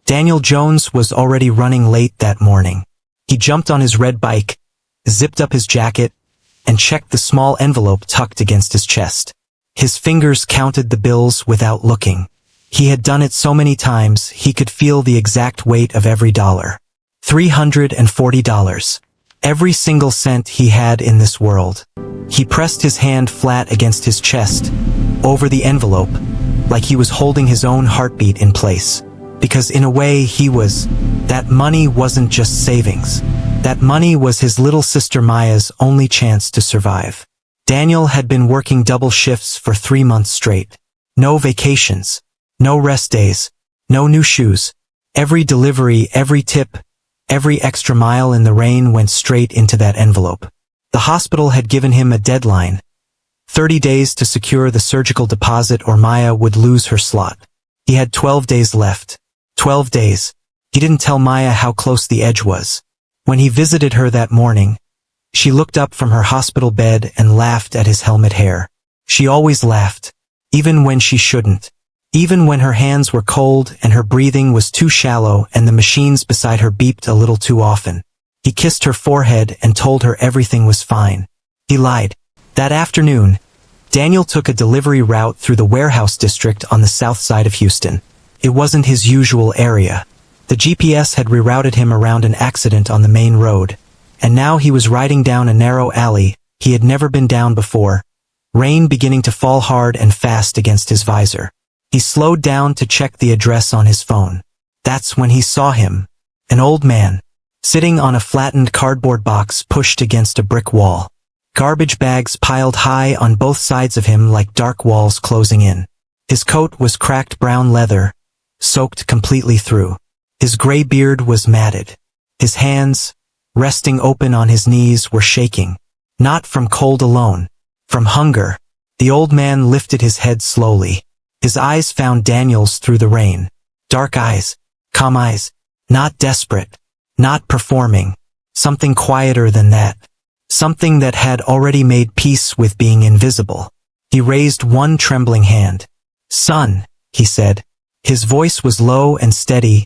Daniel Jones was already running late that morning. He jumped on his red bike, zipped up his jacket, and checked the small envelope tucked against his chest. His fingers counted the bills without looking. He had done it so many times he could feel the exact weight of every dollar. $340. Every single cent he had in this world. He pressed his hand flat against his chest, over the envelope, like he was holding his own heartbeat in place. Because in a way that money wasn't just savings. That money was his little sister Maya's only chance to survive. Daniel had been working double shifts for 3 months straight. No vacations. No rest days. No new shoes. Every delivery, every tip, every extra mile in the rain went straight into that envelope. The hospital had given him a deadline. 30 days to secure the surgical deposit or Maya would lose her slot. He had 12 days left. 12 days. He didn't tell Maya how close the edge was. When he visited her that morning, she looked up from her hospital bed and laughed at his helmet hair. She always laughed, even when she shouldn't. Even when her hands were cold and her breathing was too shallow and the machines beside her beeped a little too often. He kissed her forehead and told her everything was fine. He lied. That afternoon, Daniel took a delivery route through the warehouse district on the south side of Houston. It wasn't his usual area. The GPS had rerouted him around an accident on the main road, and now he was riding down a narrow alley he had never been down before, rain beginning to fall hard and fast against his visor. He slowed down to check the address on his phone. That's when he saw him, an old man, sitting on a flattened cardboard box pushed against a brick wall. Garbage bags piled high on both sides of him like dark walls closing in. His coat was cracked brown leather, soaked completely through. His gray beard was matted. His hands, resting open on his knees, were shaking. Not from cold alone, from hunger. The old man lifted his head slowly. His eyes found Daniel's through the rain. Dark eyes, calm eyes, not desperate, not performing. Something quieter than that. Something that had already made peace with being invisible. He raised one trembling hand. "Son," he said. His voice was low and steady,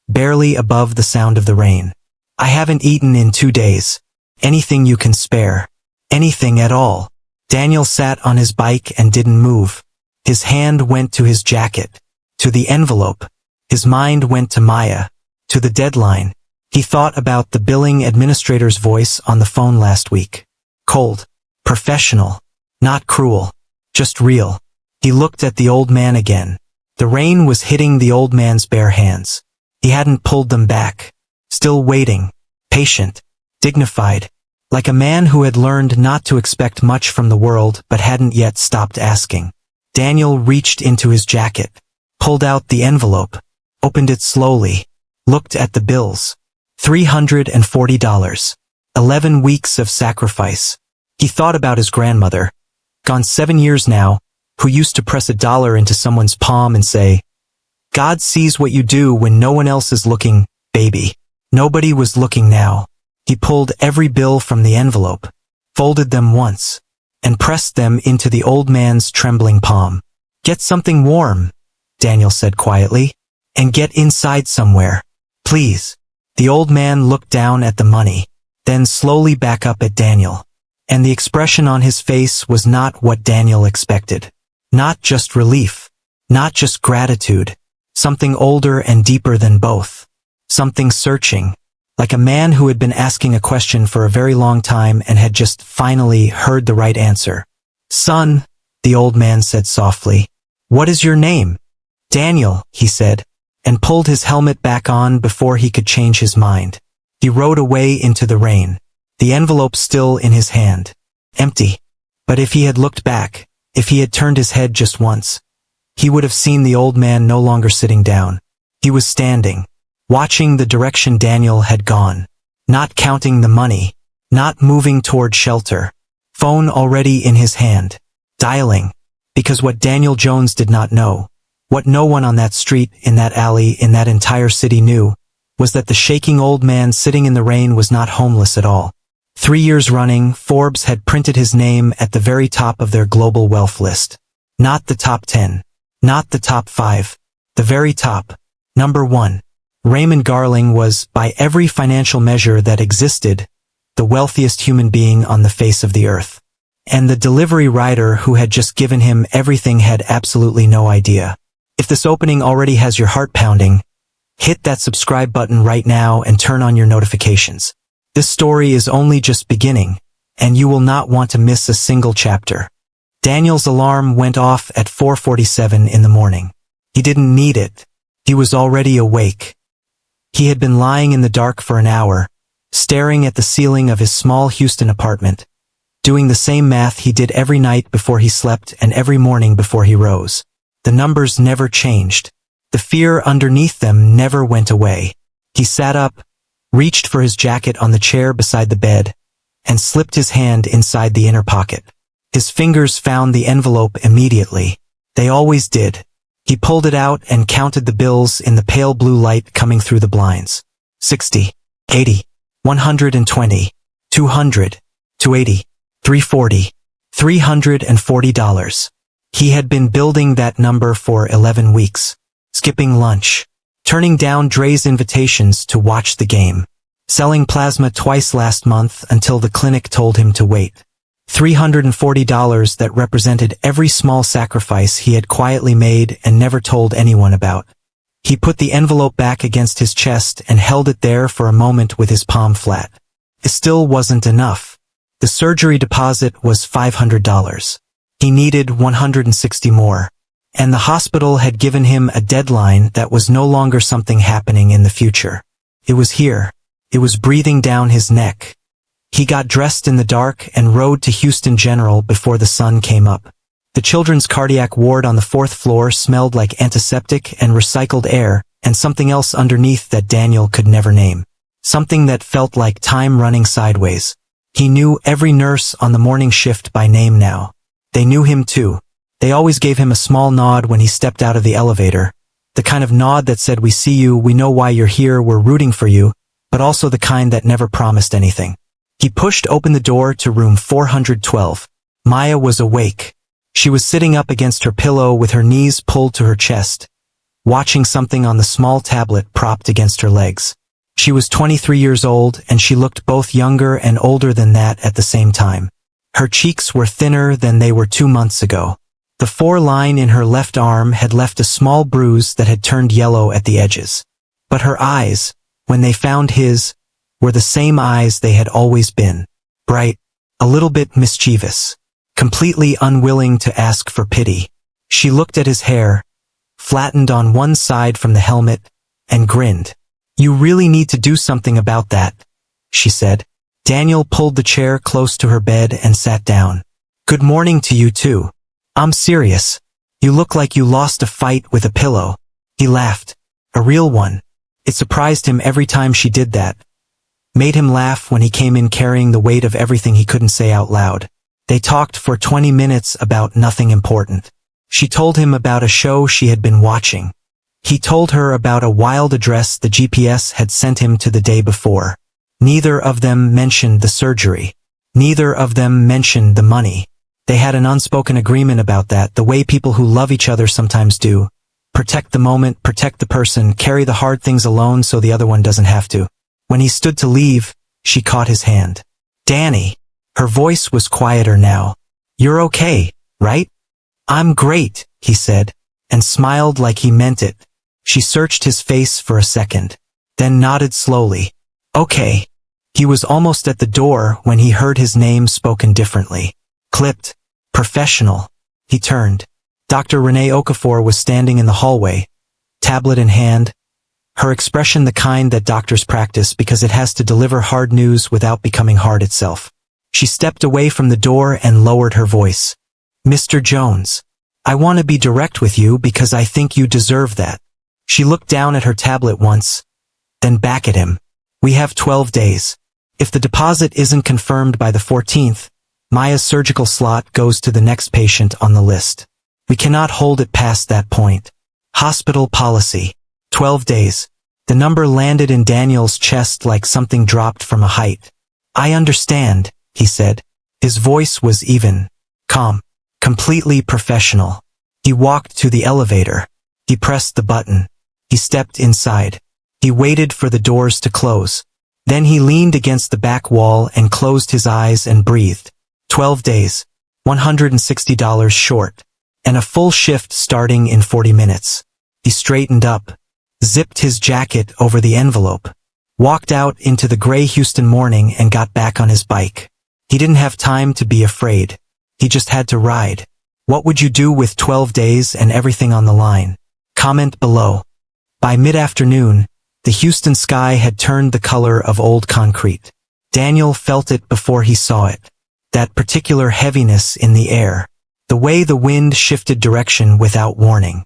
barely above the sound of the rain. "I haven't eaten in 2 days. Anything you can spare. Anything at all." Daniel sat on his bike and didn't move. His hand went to his jacket, to the envelope. His mind went to Maya, to the deadline. He thought about the billing administrator's voice on the phone last week. Cold, professional, not cruel, just real. He looked at the old man again. The rain was hitting the old man's bare hands. He hadn't pulled them back. Still waiting, patient, dignified, like a man who had learned not to expect much from the world but hadn't yet stopped asking. Daniel reached into his jacket, pulled out the envelope, opened it slowly, looked at the bills. $340. 11 weeks of sacrifice. He thought about his grandmother, gone 7 years now, who used to press $1 into someone's palm and say, "God sees what you do when no one else is looking, baby." Nobody was looking now. He pulled every bill from the envelope, folded them once, and pressed them into the old man's trembling palm. "Get something warm," Daniel said quietly, "and get inside somewhere, please." The old man looked down at the money, then slowly back up at Daniel. And the expression on his face was not what Daniel expected. Not just relief. Not just gratitude. Something older and deeper than both. Something searching. Like a man who had been asking a question for a very long time and had just finally heard the right answer. "Son," the old man said softly, "what is your name?" "Daniel," he said, and pulled his helmet back on before he could change his mind. He rode away into the rain, the envelope still in his hand. Empty. But if he had looked back, if he had turned his head just once, he would have seen the old man no longer sitting down. He was standing, watching the direction Daniel had gone, not counting the money, not moving toward shelter, phone already in his hand, dialing, because what Daniel Jones did not know, what no one on that street, in that alley, in that entire city knew, was that the shaking old man sitting in the rain was not homeless at all. 3 years running, Forbes had printed his name at the very top of their global wealth list. Not the top 10. Not the top 5. The very top. Number 1. Raymond Garling was, by every financial measure that existed, the wealthiest human being on the face of the earth. And the delivery rider who had just given him everything had absolutely no idea. If this opening already has your heart pounding, hit that subscribe button right now and turn on your notifications. This story is only just beginning, and you will not want to miss a single chapter. Daniel's alarm went off at 4:47 in the morning. He didn't need it. He was already awake. He had been lying in the dark for an hour, staring at the ceiling of his small Houston apartment, doing the same math he did every night before he slept and every morning before he rose. The numbers never changed. The fear underneath them never went away. He sat up, reached for his jacket on the chair beside the bed, and slipped his hand inside the inner pocket. His fingers found the envelope immediately. They always did. He pulled it out and counted the bills in the pale blue light coming through the blinds. 60, 80, 120, 200, 280, 340, $340. He had been building that number for 11 weeks, skipping lunch, turning down Dre's invitations to watch the game, selling plasma twice last month until the clinic told him to wait. $340 that represented every small sacrifice he had quietly made and never told anyone about. He put the envelope back against his chest and held it there for a moment with his palm flat. It still wasn't enough. The surgery deposit was $500. He needed 160 more. And the hospital had given him a deadline that was no longer something happening in the future. It was here. It was breathing down his neck. He got dressed in the dark and rode to Houston General before the sun came up. The children's cardiac ward on the 4th floor smelled like antiseptic and recycled air, and something else underneath that Daniel could never name. Something that felt like time running sideways. He knew every nurse on the morning shift by name now. They knew him too. They always gave him a small nod when he stepped out of the elevator. The kind of nod that said, "We see you, we know why you're here, we're rooting for you," but also the kind that never promised anything. He pushed open the door to room 412. Maya was awake. She was sitting up against her pillow with her knees pulled to her chest, watching something on the small tablet propped against her legs. She was 23 years old, and she looked both younger and older than that at the same time. Her cheeks were thinner than they were 2 months ago. The 4 line in her left arm had left a small bruise that had turned yellow at the edges. But her eyes, when they found his, were the same eyes they had always been. Bright, a little bit mischievous, completely unwilling to ask for pity. She looked at his hair, flattened on one side from the helmet, and grinned. "You really need to do something about that," she said. Daniel pulled the chair close to her bed and sat down. "Good morning to you too. I'm serious. You look like you lost a fight with a pillow." He laughed. A real one. It surprised him every time she did that. Made him laugh when he came in carrying the weight of everything he couldn't say out loud. They talked for 20 minutes about nothing important. She told him about a show she had been watching. He told her about a wild address the GPS had sent him to the day before. Neither of them mentioned the surgery. Neither of them mentioned the money. They had an unspoken agreement about that, the way people who love each other sometimes do. Protect the moment, protect the person, carry the hard things alone so the other one doesn't have to. When he stood to leave, she caught his hand. "Danny." Her voice was quieter now. "You're okay, right?" "I'm great," he said, and smiled like he meant it. She searched his face for a second, then nodded slowly. "Okay." He was almost at the door when he heard his name spoken differently. Clipped. Professional. He turned. Dr. Renee Okafor was standing in the hallway, tablet in hand, her expression the kind that doctors practice because it has to deliver hard news without becoming hard itself. She stepped away from the door and lowered her voice. "Mr. Jones, I want to be direct with you because I think you deserve that." She looked down at her tablet once, then back at him. "We have 12 days. If the deposit isn't confirmed by the 14th, Maya's surgical slot goes to the next patient on the list. We cannot hold it past that point. Hospital policy. 12 days. The number landed in Daniel's chest like something dropped from a height. "I understand," he said. His voice was even, calm, completely professional. He walked to the elevator. He pressed the button. He stepped inside. He waited for the doors to close. Then he leaned against the back wall and closed his eyes and breathed. 12 days. $160 short. And a full shift starting in 40 minutes. He straightened up, zipped his jacket over the envelope, walked out into the gray Houston morning and got back on his bike. He didn't have time to be afraid. He just had to ride. What would you do with 12 days and everything on the line? Comment below. By mid-afternoon, the Houston sky had turned the color of old concrete. Daniel felt it before he saw it. That particular heaviness in the air. The way the wind shifted direction without warning.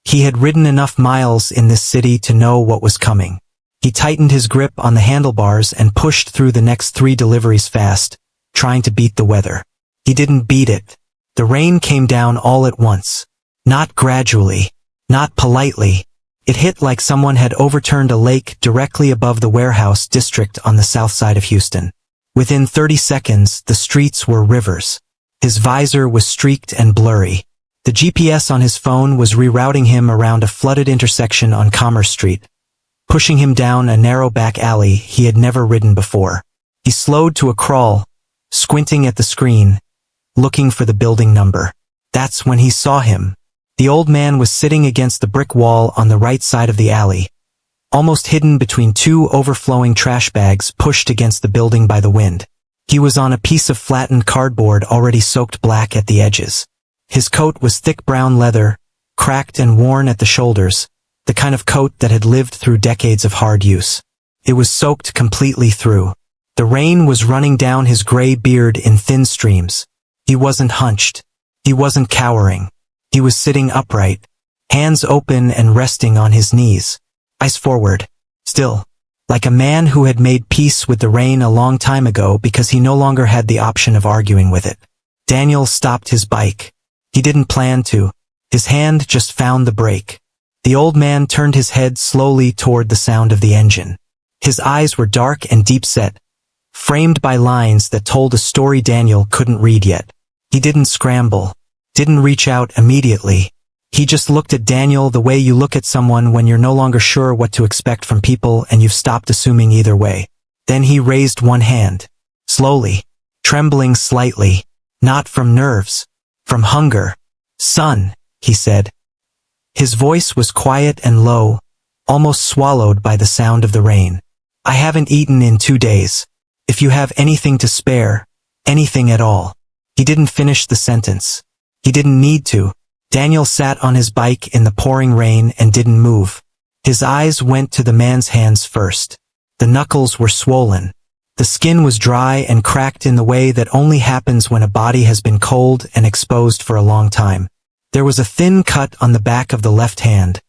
He had ridden enough miles in this city to know what was coming. He tightened his grip on the handlebars and pushed through the next 3 deliveries fast, trying to beat the weather. He didn't beat it. The rain came down all at once. Not gradually. Not politely. It hit like someone had overturned a lake directly above the warehouse district on the south side of Houston. Within 30 seconds, the streets were rivers. His visor was streaked and blurry. The GPS on his phone was rerouting him around a flooded intersection on Commerce Street, pushing him down a narrow back alley he had never ridden before. He slowed to a crawl, squinting at the screen, looking for the building number. That's when he saw him. The old man was sitting against the brick wall on the right side of the alley, almost hidden between 2 overflowing trash bags pushed against the building by the wind. He was on a piece of flattened cardboard already soaked black at the edges. His coat was thick brown leather, cracked and worn at the shoulders, the kind of coat that had lived through decades of hard use. It was soaked completely through. The rain was running down his gray beard in thin streams. He wasn't hunched. He wasn't cowering. He was sitting upright, hands open and resting on his knees, eyes forward, still, like a man who had made peace with the rain a long time ago because he no longer had the option of arguing with it. Daniel stopped his bike. He didn't plan to. His hand just found the brake. The old man turned his head slowly toward the sound of the engine. His eyes were dark and deep-set, framed by lines that told a story Daniel couldn't read yet. He didn't scramble, didn't reach out immediately. He just looked at Daniel the way you look at someone when you're no longer sure what to expect from people and you've stopped assuming either way. Then he raised one hand, slowly, trembling slightly, not from nerves, from hunger. "Son," he said. His voice was quiet and low, almost swallowed by the sound of the rain. "I haven't eaten in 2 days. If you have anything to spare, anything at all." He didn't finish the sentence. He didn't need to. Daniel sat on his bike in the pouring rain and didn't move. His eyes went to the man's hands first. The knuckles were swollen. The skin was dry and cracked in the way that only happens when a body has been cold and exposed for a long time. There was a thin cut on the back of the left hand,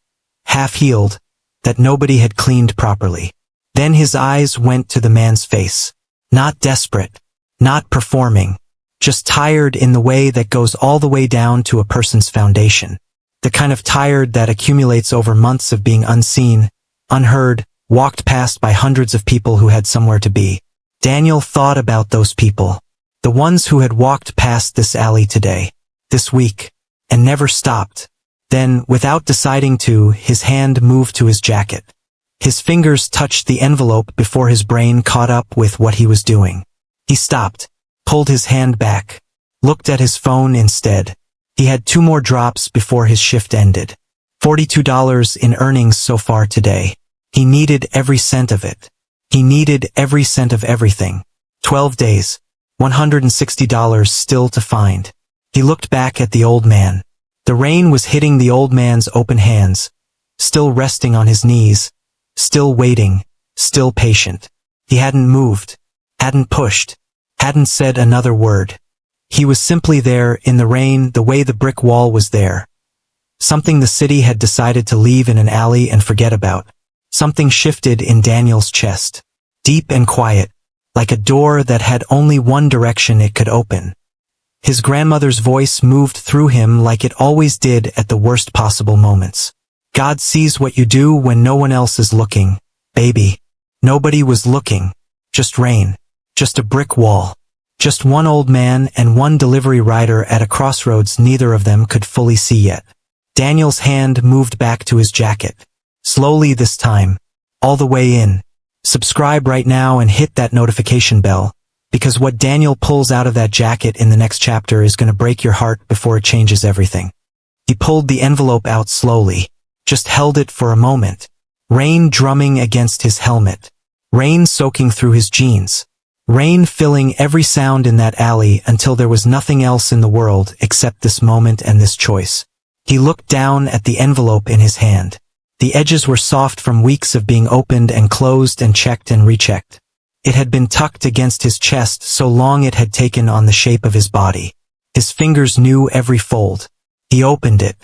half-healed, that nobody had cleaned properly. Then his eyes went to the man's face. Not desperate, not performing, just tired in the way that goes all the way down to a person's foundation. The kind of tired that accumulates over months of being unseen, unheard, walked past by hundreds of people who had somewhere to be. Daniel thought about those people, the ones who had walked past this alley today, this week, and never stopped. Then, without deciding to, his hand moved to his jacket. His fingers touched the envelope before his brain caught up with what he was doing. He stopped, pulled his hand back, looked at his phone instead. He had 2 more drops before his shift ended. $42 in earnings so far today. He needed every cent of it. He needed every cent of everything. 12 days. $160 still to find. He looked back at the old man. The rain was hitting the old man's open hands, still resting on his knees, still waiting, still patient. He hadn't moved, hadn't pushed, hadn't said another word. He was simply there in the rain the way the brick wall was there. Something the city had decided to leave in an alley and forget about. Something shifted in Daniel's chest. Deep and quiet, like a door that had only one direction it could open. His grandmother's voice moved through him like it always did at the worst possible moments. God sees what you do when no one else is looking, baby. Nobody was looking. Just rain. Just a brick wall. Just one old man and one delivery rider at a crossroads neither of them could fully see yet. Daniel's hand moved back to his jacket. Slowly this time. all the way in. Subscribe right now and hit that notification bell, because what Daniel pulls out of that jacket in the next chapter is going to break your heart before it changes everything. He pulled the envelope out slowly, just held it for a moment. Rain drumming against his helmet. Rain soaking through his jeans. Rain filling every sound in that alley until there was nothing else in the world except this moment and this choice. He looked down at the envelope in his hand. The edges were soft from weeks of being opened and closed and checked and rechecked. It had been tucked against his chest so long it had taken on the shape of his body. His fingers knew every fold. He opened it.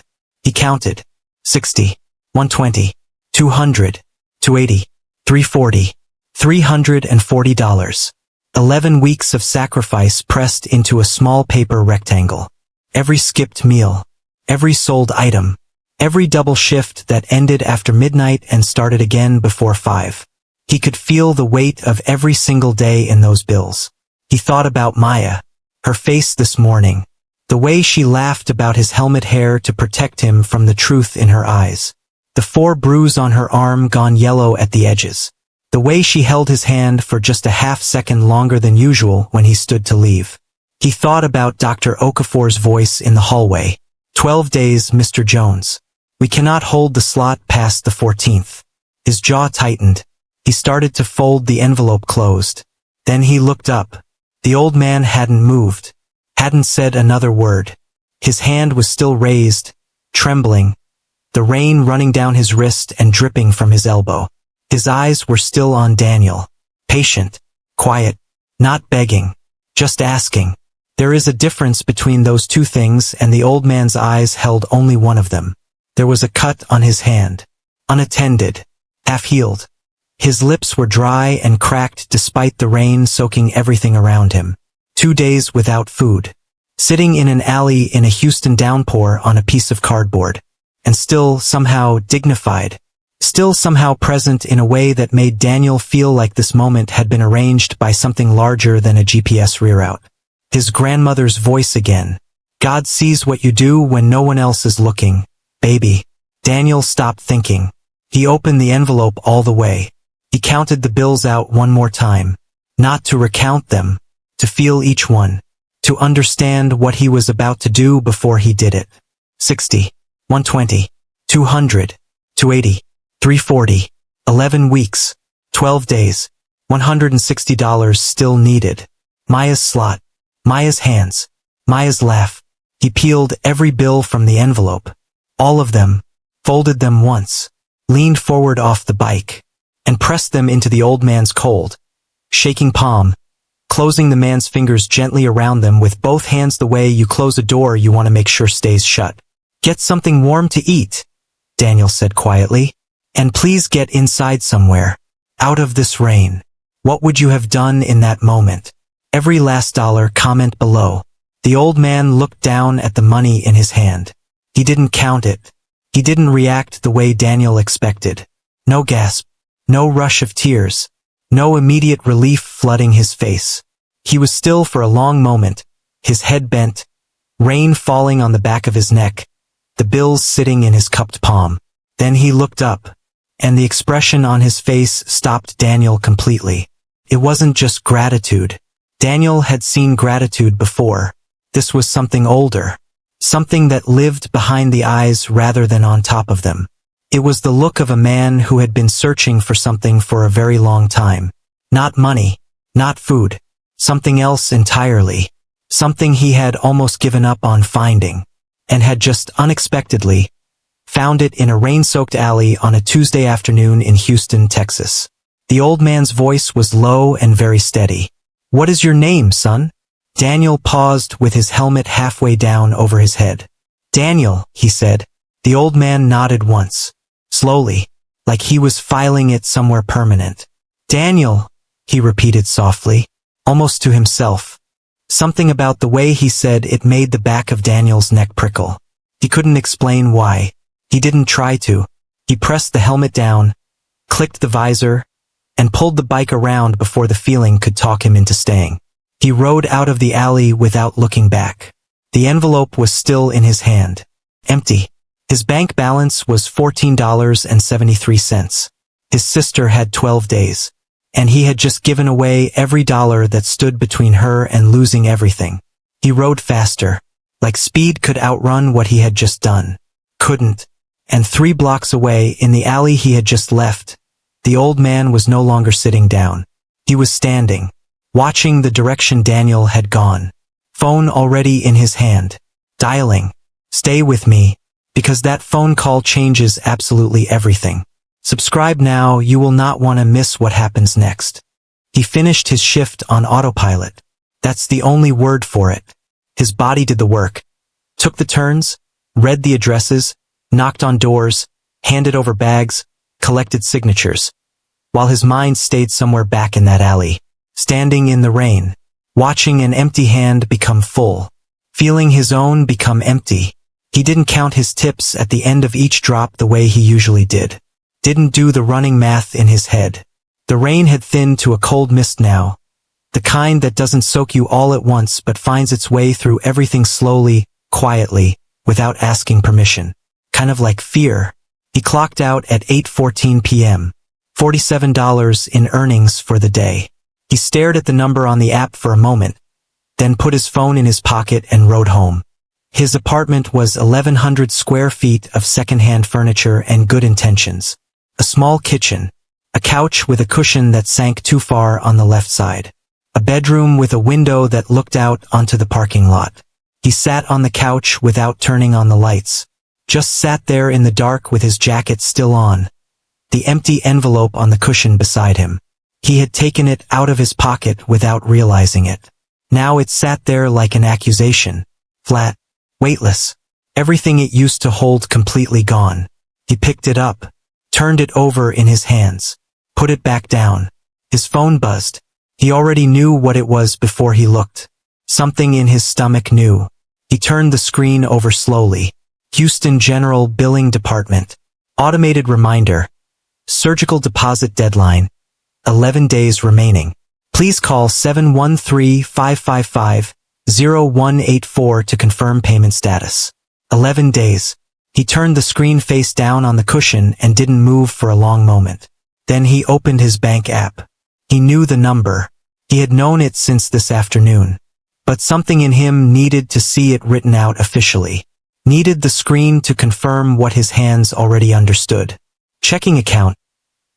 He counted. 60, 120, 200, 280, 340, $340. 11 weeks of sacrifice pressed into a small paper rectangle. Every skipped meal. Every sold item. Every double shift that ended after midnight and started again before 5. He could feel the weight of every single day in those bills. He thought about Maya, her face this morning, the way she laughed about his helmet hair to protect him from the truth in her eyes, the 4 bruise on her arm gone yellow at the edges, the way she held his hand for just a half second longer than usual when he stood to leave. He thought about Dr. Okafor's voice in the hallway. 12 days, Mr. Jones. We cannot hold the slot past the 14th. His jaw tightened. He started to fold the envelope closed. Then he looked up. The old man hadn't moved, hadn't said another word. His hand was still raised, trembling, the rain running down his wrist and dripping from his elbow. His eyes were still on Daniel, patient, quiet, not begging, just asking. There is a difference between those two things, and the old man's eyes held only one of them. There was a cut on his hand, unattended, half-healed. His lips were dry and cracked despite the rain soaking everything around him. 2 days without food, sitting in an alley in a Houston downpour on a piece of cardboard, and still somehow dignified, still somehow present in a way that made Daniel feel like this moment had been arranged by something larger than a GPS reroute. His grandmother's voice again. God sees what you do when no one else is looking, baby. Daniel stopped thinking. He opened the envelope all the way. He counted the bills out one more time. Not to recount them, to feel each one, to understand what he was about to do before he did it. 60, 120, 200, 280, 340, 11 weeks, 12 days, $160 still needed. Maya's slot, Maya's hands, Maya's laugh. He peeled every bill from the envelope. All of them, folded them once, leaned forward off the bike, and pressed them into the old man's cold, shaking palm, closing the man's fingers gently around them with both hands the way you close a door you want to make sure stays shut. Get something warm to eat, Daniel said quietly. And please get inside somewhere, out of this rain. What would you have done in that moment? Every last dollar, comment below. The old man looked down at the money in his hand. He didn't count it. He didn't react the way Daniel expected. No gasp, no rush of tears, no immediate relief flooding his face. He was still for a long moment, his head bent, rain falling on the back of his neck, the bills sitting in his cupped palm. Then he looked up, and the expression on his face stopped Daniel completely. It wasn't just gratitude. Daniel had seen gratitude before. This was something older, something that lived behind the eyes rather than on top of them. It was the look of a man who had been searching for something for a very long time. Not money, not food, something else entirely, something he had almost given up on finding, and had just unexpectedly found it in a rain-soaked alley on a Tuesday afternoon in Houston, Texas. The old man's voice was low and very steady. What is your name, son? Daniel paused with his helmet halfway down over his head. Daniel, he said. The old man nodded once, slowly, like he was filing it somewhere permanent. Daniel, he repeated softly, almost to himself. Something about the way he said it made the back of Daniel's neck prickle. He couldn't explain why. He didn't try to. He pressed the helmet down, clicked the visor, and pulled the bike around before the feeling could talk him into staying. He rode out of the alley without looking back. The envelope was still in his hand. Empty. His bank balance was $14.73. His sister had 12 days. And he had just given away every dollar that stood between her and losing everything. He rode faster. Like speed could outrun what he had just done. Couldn't. And 3 blocks away, in the alley he had just left, the old man was no longer sitting down. He was standing, watching the direction Daniel had gone. Phone already in his hand. Dialing. Stay with me, because that phone call changes absolutely everything. Subscribe now, you will not want to miss what happens next. He finished his shift on autopilot. That's the only word for it. His body did the work. Took the turns, read the addresses, knocked on doors, handed over bags, collected signatures. While his mind stayed somewhere back in that alley, standing in the rain, watching an empty hand become full, feeling his own become empty. He didn't count his tips at the end of each drop the way he usually did. Didn't do the running math in his head. The rain had thinned to a cold mist now. The kind that doesn't soak you all at once but finds its way through everything slowly, quietly, without asking permission. Kind of like fear. He clocked out at 8:14 p.m. $47 in earnings for the day. He stared at the number on the app for a moment, then put his phone in his pocket and rode home. His apartment was 1,100 square feet of second-hand furniture and good intentions. A small kitchen, a couch with a cushion that sank too far on the left side, a bedroom with a window that looked out onto the parking lot. He sat on the couch without turning on the lights, just sat there in the dark with his jacket still on, the empty envelope on the cushion beside him. He had taken it out of his pocket without realizing it. Now it sat there like an accusation, flat, weightless, everything it used to hold completely gone. He picked it up, turned it over in his hands, put it back down. His phone buzzed. He already knew what it was before he looked. Something in his stomach knew. He turned the screen over slowly. Houston General Billing Department. Automated reminder. Surgical deposit deadline. 11 days remaining. Please call 713-555-0184 to confirm payment status. 11 days. He turned the screen face down on the cushion and didn't move for a long moment. Then he opened his bank app. He knew the number. He had known it since this afternoon. But something in him needed to see it written out officially. Needed the screen to confirm what his hands already understood. Checking account.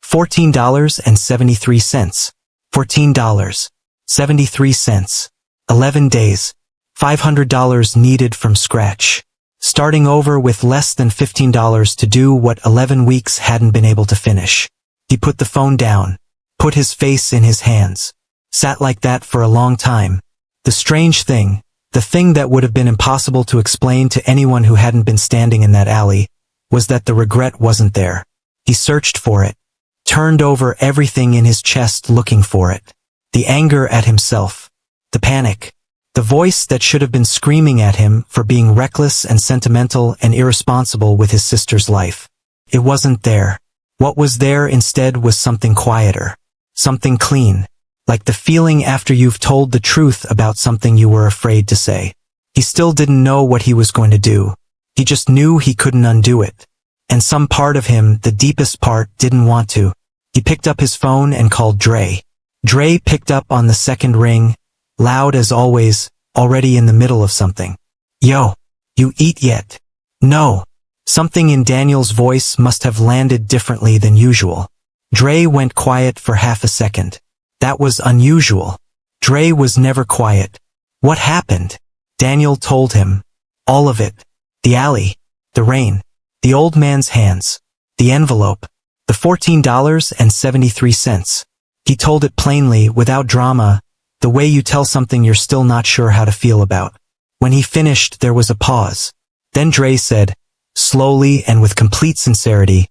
$14.73. $14.73. 11 days. $500 needed from scratch. Starting over with less than $15 to do what 11 weeks hadn't been able to finish. He put the phone down, put his face in his hands, sat like that for a long time. The strange thing, the thing that would have been impossible to explain to anyone who hadn't been standing in that alley, was that the regret wasn't there. He searched for it, turned over everything in his chest looking for it. The anger at himself, the panic, the voice that should have been screaming at him for being reckless and sentimental and irresponsible with his sister's life. It wasn't there. What was there instead was something quieter, something clean, like the feeling after you've told the truth about something you were afraid to say. He still didn't know what he was going to do. He just knew he couldn't undo it. And some part of him, the deepest part, didn't want to. He picked up his phone and called Dre. Dre picked up on the second ring, loud as always, already in the middle of something. Yo, you eat yet? No. Something in Daniel's voice must have landed differently than usual. Dre went quiet for half a second. That was unusual. Dre was never quiet. What happened? Daniel told him. All of it. The alley. The rain. The old man's hands. The envelope. The $14.73. He told it plainly, without drama, the way you tell something you're still not sure how to feel about. When he finished, there was a pause. Then Dre said, slowly and with complete sincerity,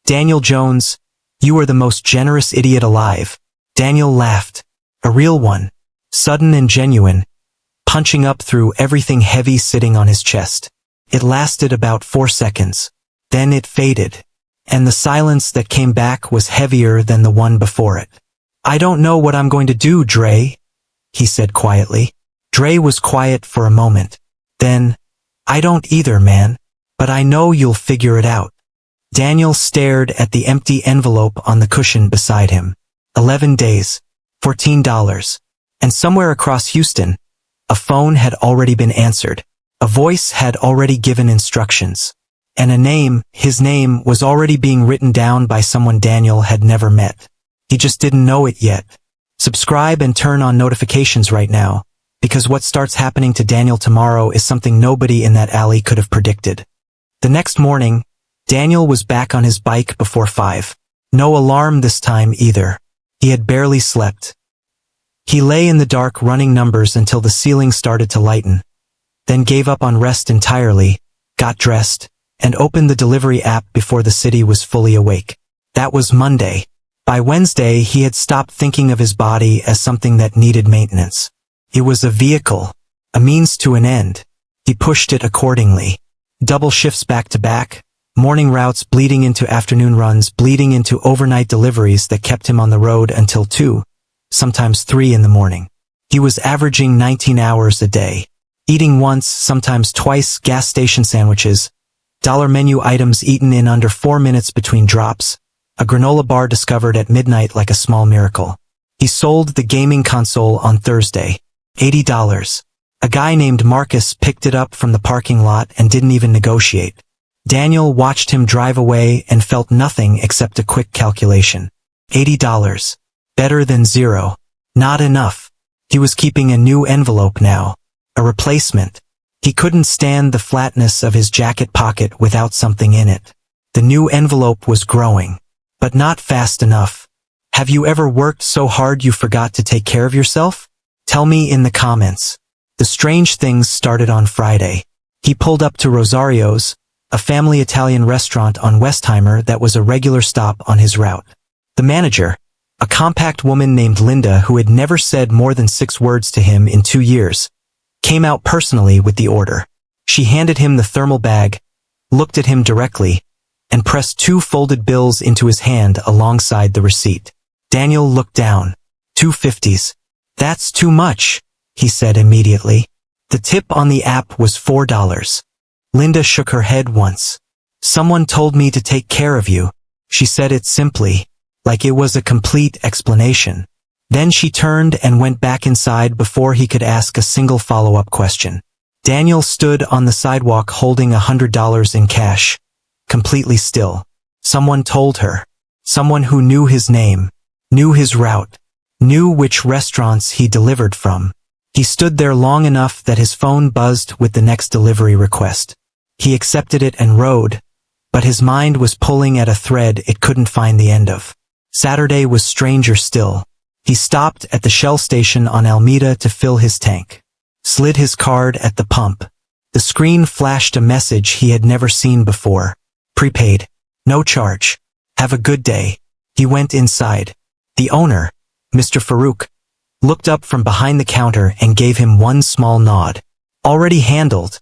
Daniel Jones, you are the most generous idiot alive. Daniel laughed. A real one. Sudden and genuine. Punching up through everything heavy sitting on his chest. It lasted about 4 seconds. Then it faded. And the silence that came back was heavier than the one before it. I don't know what I'm going to do, Dre, he said quietly. Dre was quiet for a moment. Then, I don't either, man. But I know you'll figure it out. Daniel stared at the empty envelope on the cushion beside him. 11 days, $14. And somewhere across Houston, a phone had already been answered. A voice had already given instructions. And a name, his name, was already being written down by someone Daniel had never met. He just didn't know it yet. Subscribe and turn on notifications right now, because what starts happening to Daniel tomorrow is something nobody in that alley could have predicted. The next morning, Daniel was back on his bike before 5. No alarm this time either. He had barely slept. He lay in the dark running numbers until the ceiling started to lighten, then gave up on rest entirely, got dressed, and opened the delivery app before the city was fully awake. That was Monday. By Wednesday, he had stopped thinking of his body as something that needed maintenance. It was a vehicle, a means to an end. He pushed it accordingly. Double shifts back to back, morning routes bleeding into afternoon runs, bleeding into overnight deliveries that kept him on the road until 2, sometimes 3 in the morning. He was averaging 19 hours a day, eating once, sometimes twice, gas station sandwiches, dollar menu items eaten in under 4 minutes between drops, a granola bar discovered at midnight like a small miracle. He sold the gaming console on Thursday. $80. A guy named Marcus picked it up from the parking lot and didn't even negotiate. Daniel watched him drive away and felt nothing except a quick calculation. $80. Better than 0. Not enough. He was keeping a new envelope now. A replacement. He couldn't stand the flatness of his jacket pocket without something in it. The new envelope was growing. But not fast enough. Have you ever worked so hard you forgot to take care of yourself? Tell me in the comments. The strange things started on Friday. He pulled up to Rosario's, a family Italian restaurant on Westheimer that was a regular stop on his route. The manager, a compact woman named Linda who had never said more than 6 words to him in 2 years, came out personally with the order. She handed him the thermal bag, looked at him directly, and pressed 2 folded bills into his hand alongside the receipt. Daniel looked down. 2 50s. That's too much, he said immediately. The tip on the app was $4. Linda shook her head once. Someone told me to take care of you. She said it simply, like it was a complete explanation. Then she turned and went back inside before he could ask a single follow-up question. Daniel stood on the sidewalk holding $100 in cash, completely still. Someone told her. Someone who knew his name, knew his route, knew which restaurants he delivered from. He stood there long enough that his phone buzzed with the next delivery request. He accepted it and rode, but his mind was pulling at a thread it couldn't find the end of. Saturday was stranger still. He stopped at the Shell station on Alameda to fill his tank. Slid his card at the pump. The screen flashed a message he had never seen before. Prepaid. No charge. Have a good day. He went inside. The owner, Mr. Farouk, looked up from behind the counter and gave him one small nod. Already handled,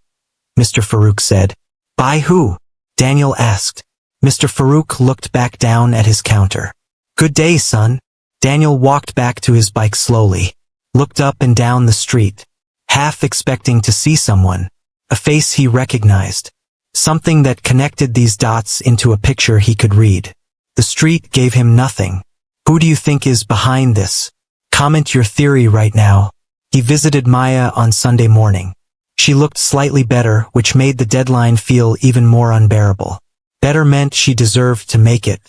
Mr. Farouk said. By who? Daniel asked. Mr. Farouk looked back down at his counter. Good day, son. Daniel walked back to his bike slowly, looked up and down the street, half expecting to see someone, a face he recognized, something that connected these dots into a picture he could read. The street gave him nothing. Who do you think is behind this? Comment your theory right now. He visited Maya on Sunday morning. She looked slightly better, which made the deadline feel even more unbearable. Better meant she deserved to make it.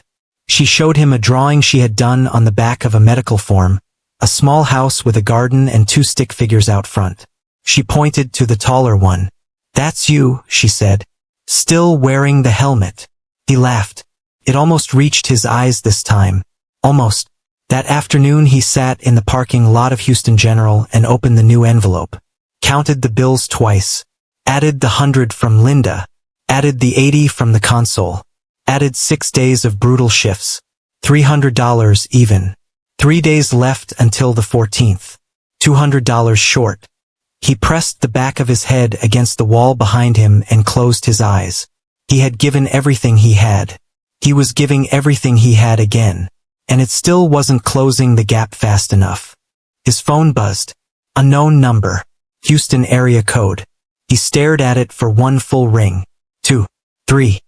She showed him a drawing she had done on the back of a medical form, a small house with a garden and 2 stick figures out front. She pointed to the taller one. That's you, she said. Still wearing the helmet. He laughed. It almost reached his eyes this time. Almost. That afternoon he sat in the parking lot of Houston General and opened the new envelope. Counted the bills twice. Added the 100 from Linda. Added the 80 from the console. Added 6 days of brutal shifts. $300 even. 3 days left until the 14th. $200 short. He pressed the back of his head against the wall behind him and closed his eyes. He had given everything he had. He was giving everything he had again. And it still wasn't closing the gap fast enough. His phone buzzed. Unknown number. Houston area code. He stared at it for one full ring. 2, 3.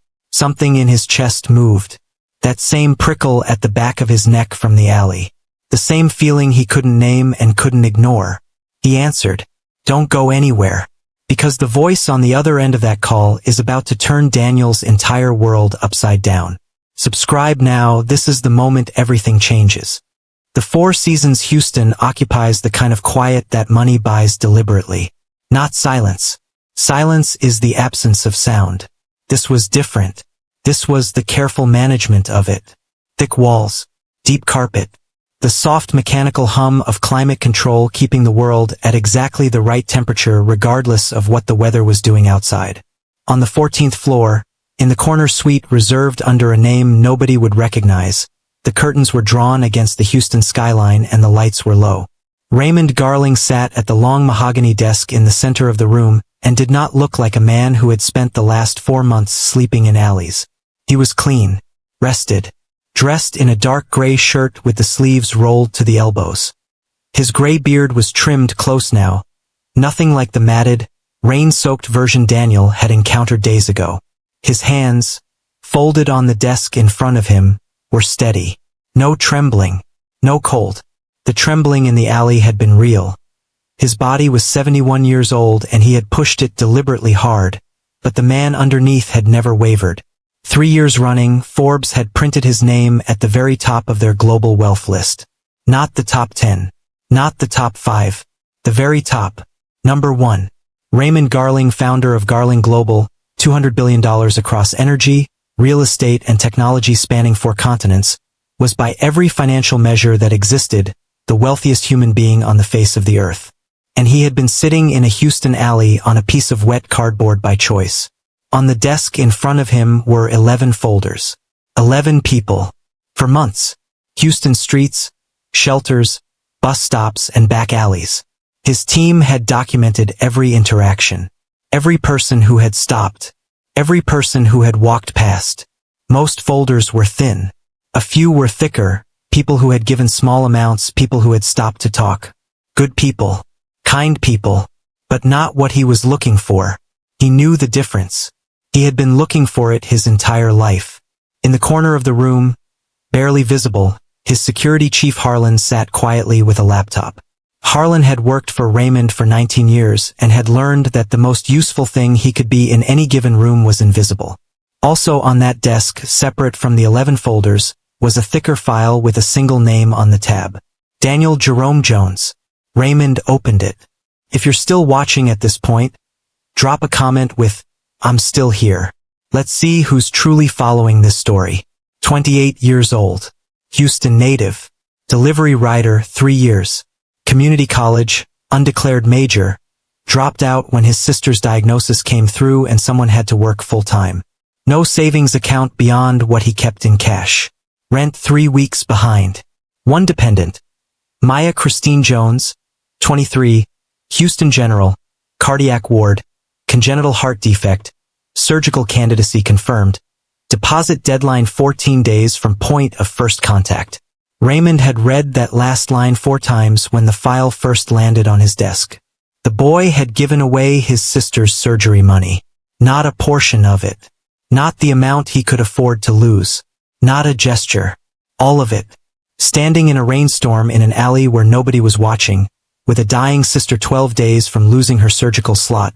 Something in his chest moved. That same prickle at the back of his neck from the alley. The same feeling he couldn't name and couldn't ignore. He answered, "Don't go anywhere." Because the voice on the other end of that call is about to turn Daniel's entire world upside down. Subscribe now, this is the moment everything changes. The Four Seasons Houston occupies the kind of quiet that money buys deliberately. Not silence. Silence is the absence of sound. This was different. This was the careful management of it. Thick walls. Deep carpet. The soft mechanical hum of climate control keeping the world at exactly the right temperature regardless of what the weather was doing outside. On the 14th floor, in the corner suite reserved under a name nobody would recognize, the curtains were drawn against the Houston skyline and the lights were low. Raymond Garling sat at the long mahogany desk in the center of the room and did not look like a man who had spent the last 4 months sleeping in alleys. He was clean, rested, dressed in a dark gray shirt with the sleeves rolled to the elbows. His gray beard was trimmed close now, nothing like the matted, rain-soaked version Daniel had encountered days ago. His hands, folded on the desk in front of him, were steady. No trembling, no cold. The trembling in the alley had been real. His body was 71 years old and he had pushed it deliberately hard, but the man underneath had never wavered. 3 years running, Forbes had printed his name at the very top of their global wealth list. Not the top 10. Not the top 5. The very top. Number 1. Raymond Garling, founder of Garling Global, $200 billion across energy, real estate and technology spanning 4 continents, was by every financial measure that existed, the wealthiest human being on the face of the earth. And he had been sitting in a Houston alley on a piece of wet cardboard by choice. On the desk in front of him were 11 folders. 11 people. For months. Houston streets, shelters, bus stops and back alleys. His team had documented every interaction. Every person who had stopped. Every person who had walked past. Most folders were thin. A few were thicker, people who had given small amounts, people who had stopped to talk. Good people. Kind people. But not what he was looking for. He knew the difference. He had been looking for it his entire life. In the corner of the room, barely visible, his security chief Harlan sat quietly with a laptop. Harlan had worked for Raymond for 19 years and had learned that the most useful thing he could be in any given room was invisible. Also on that desk, separate from the 11 folders, was a thicker file with a single name on the tab. Daniel Jerome Jones. Raymond opened it. If you're still watching at this point, drop a comment with, "I'm still here." Let's see who's truly following this story. 28 years old. Houston native. Delivery rider, 3 years. Community college, undeclared major. Dropped out when his sister's diagnosis came through and someone had to work full-time. No savings account beyond what he kept in cash. Rent 3 weeks behind. One dependent. Maya Christine Jones, 23, Houston General, cardiac ward, congenital heart defect, surgical candidacy confirmed, deposit deadline 14 days from point of first contact. Raymond had read that last line 4 times when the file first landed on his desk. The boy had given away his sister's surgery money. Not a portion of it. Not the amount he could afford to lose. Not a gesture. All of it. Standing in a rainstorm in an alley where nobody was watching, with a dying sister 12 days from losing her surgical slot.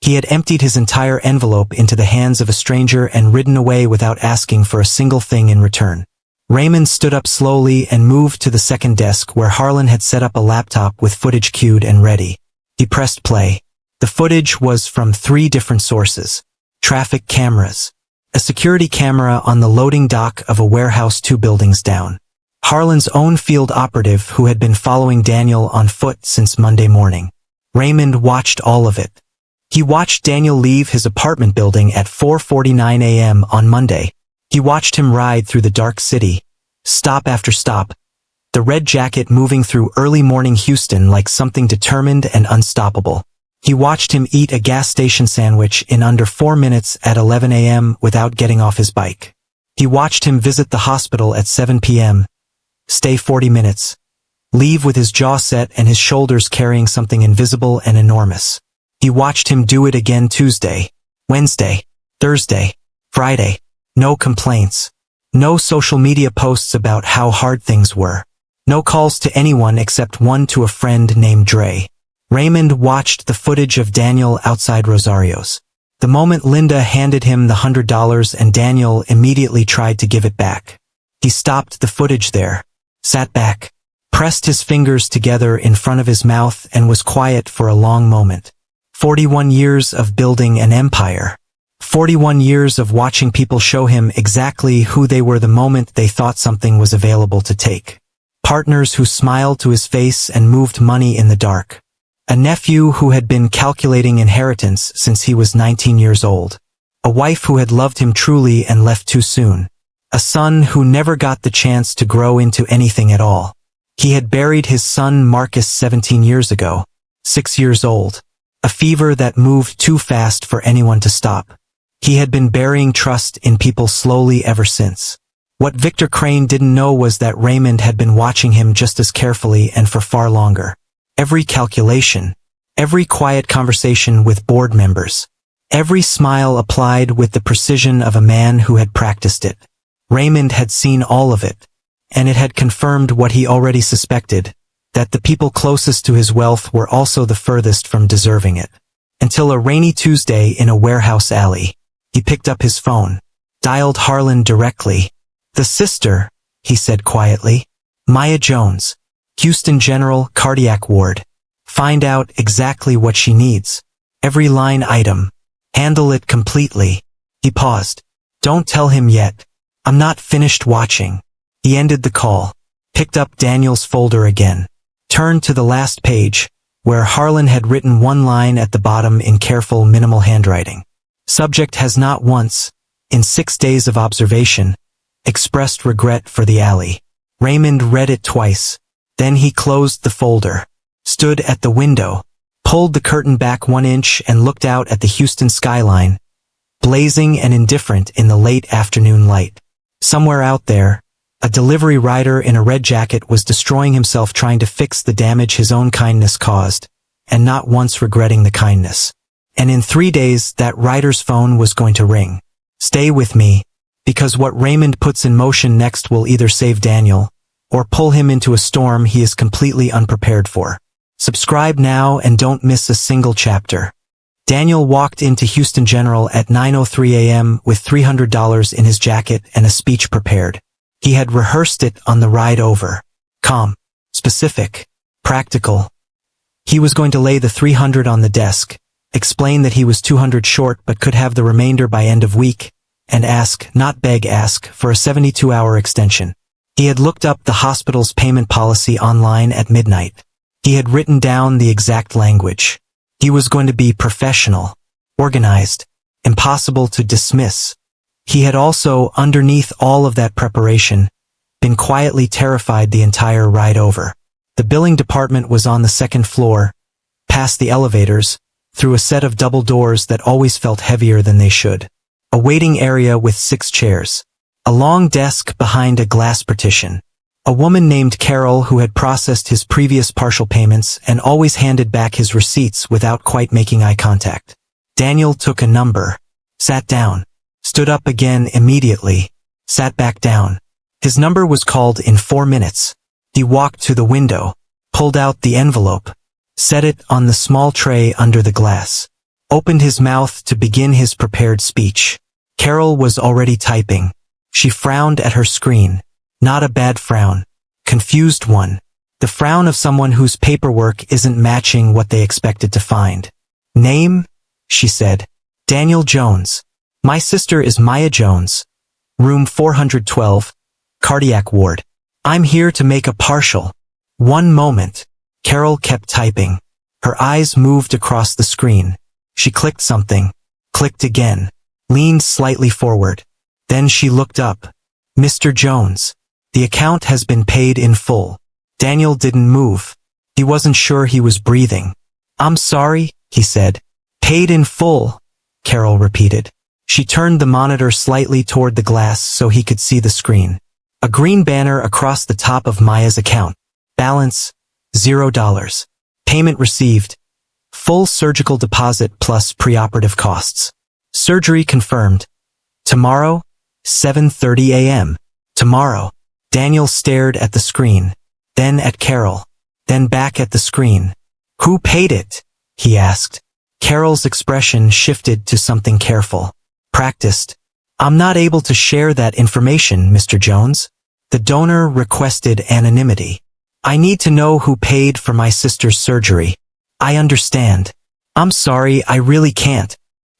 He had emptied his entire envelope into the hands of a stranger and ridden away without asking for a single thing in return. Raymond stood up slowly and moved to the second desk where Harlan had set up a laptop with footage queued and ready. He pressed play. The footage was from 3 different sources. Traffic cameras. A security camera on the loading dock of a warehouse 2 buildings down. Harlan's own field operative who had been following Daniel on foot since Monday morning. Raymond watched all of it. He watched Daniel leave his apartment building at 4:49 a.m. on Monday. He watched him ride through the dark city, stop after stop, the red jacket moving through early morning Houston like something determined and unstoppable. He watched him eat a gas station sandwich in under 4 minutes at 11 a.m. without getting off his bike. He watched him visit the hospital at 7 p.m., stay 40 minutes, leave with his jaw set and his shoulders carrying something invisible and enormous. He watched him do it again Tuesday, Wednesday, Thursday, Friday. No complaints. No social media posts about how hard things were. No calls to anyone except one to a friend named Dre. Raymond watched the footage of Daniel outside Rosario's. The moment Linda handed him the $100 and Daniel immediately tried to give it back. He stopped the footage there, sat back, pressed his fingers together in front of his mouth and was quiet for a long moment. 41 years of building an empire. 41 years of watching people show him exactly who they were the moment they thought something was available to take. Partners who smiled to his face and moved money in the dark. A nephew who had been calculating inheritance since he was 19 years old. A wife who had loved him truly and left too soon. A son who never got the chance to grow into anything at all. He had buried his son Marcus 17 years ago, 6 years old. A fever that moved too fast for anyone to stop. He had been burying trust in people slowly ever since. What Victor Crane didn't know was that Raymond had been watching him just as carefully and for far longer. Every calculation, every quiet conversation with board members, every smile applied with the precision of a man who had practiced it. Raymond had seen all of it, and it had confirmed what he already suspected, that the people closest to his wealth were also the furthest from deserving it. Until a rainy Tuesday in a warehouse alley, he picked up his phone, dialed Harlan directly. "The sister," he said quietly. "Maya Jones. Houston General Cardiac Ward. Find out exactly what she needs. Every line item. Handle it completely." He paused. "Don't tell him yet. I'm not finished watching." He ended the call, picked up Daniel's folder again, turned to the last page, where Harlan had written one line at the bottom in careful, minimal handwriting. Subject has not once, in 6 days of observation, expressed regret for the alley. Raymond read it twice. Then he closed the folder, stood at the window, pulled the curtain back 1 inch and looked out at the Houston skyline, blazing and indifferent in the late afternoon light. Somewhere out there, a delivery rider in a red jacket was destroying himself trying to fix the damage his own kindness caused, and not once regretting the kindness. And in 3 days that rider's phone was going to ring. Stay with me, because what Raymond puts in motion next will either save Daniel, or pull him into a storm he is completely unprepared for. Subscribe now and don't miss a single chapter. Daniel walked into Houston General at 9:03 a.m. with $300 in his jacket and a speech prepared. He had rehearsed it on the ride over. Calm, specific, practical. He was going to lay the $300 on the desk, explain that he was $200 short but could have the remainder by end of week, and ask, not beg, ask for a 72-hour extension. He had looked up the hospital's payment policy online at midnight. He had written down the exact language. He was going to be professional, organized, impossible to dismiss. He had also, underneath all of that preparation, been quietly terrified the entire ride over. The billing department was on the second floor, past the elevators, through a set of double doors that always felt heavier than they should. A waiting area with 6 chairs. A long desk behind a glass partition. A woman named Carol who had processed his previous partial payments and always handed back his receipts without quite making eye contact. Daniel took a number, sat down, stood up again immediately, sat back down. His number was called in 4 minutes. He walked to the window, pulled out the envelope, set it on the small tray under the glass, opened his mouth to begin his prepared speech. Carol was already typing. She frowned at her screen. Not a bad frown. Confused one. The frown of someone whose paperwork isn't matching what they expected to find. "Name?" she said. "Daniel Jones. My sister is Maya Jones. Room 412, Cardiac Ward. I'm here to make a partial." "1 moment." Carol kept typing. Her eyes moved across the screen. She clicked something, clicked again, leaned slightly forward. Then she looked up. "Mr. Jones, the account has been paid in full." Daniel didn't move. He wasn't sure he was breathing. "I'm sorry," he said. "Paid in full," Carol repeated. She turned the monitor slightly toward the glass so he could see the screen. A green banner across the top of Maya's account. Balance, $0. Payment received. Full surgical deposit plus preoperative costs. Surgery confirmed. Tomorrow, 7:30 a.m. Tomorrow. Daniel stared at the screen, then at Carol, then back at the screen. Who paid it? He asked. Carol's expression shifted to something careful. Practiced. I'm not able to share that information, Mr. Jones. The donor requested anonymity. I need to know who paid for my sister's surgery. I understand. I'm sorry, I really can't.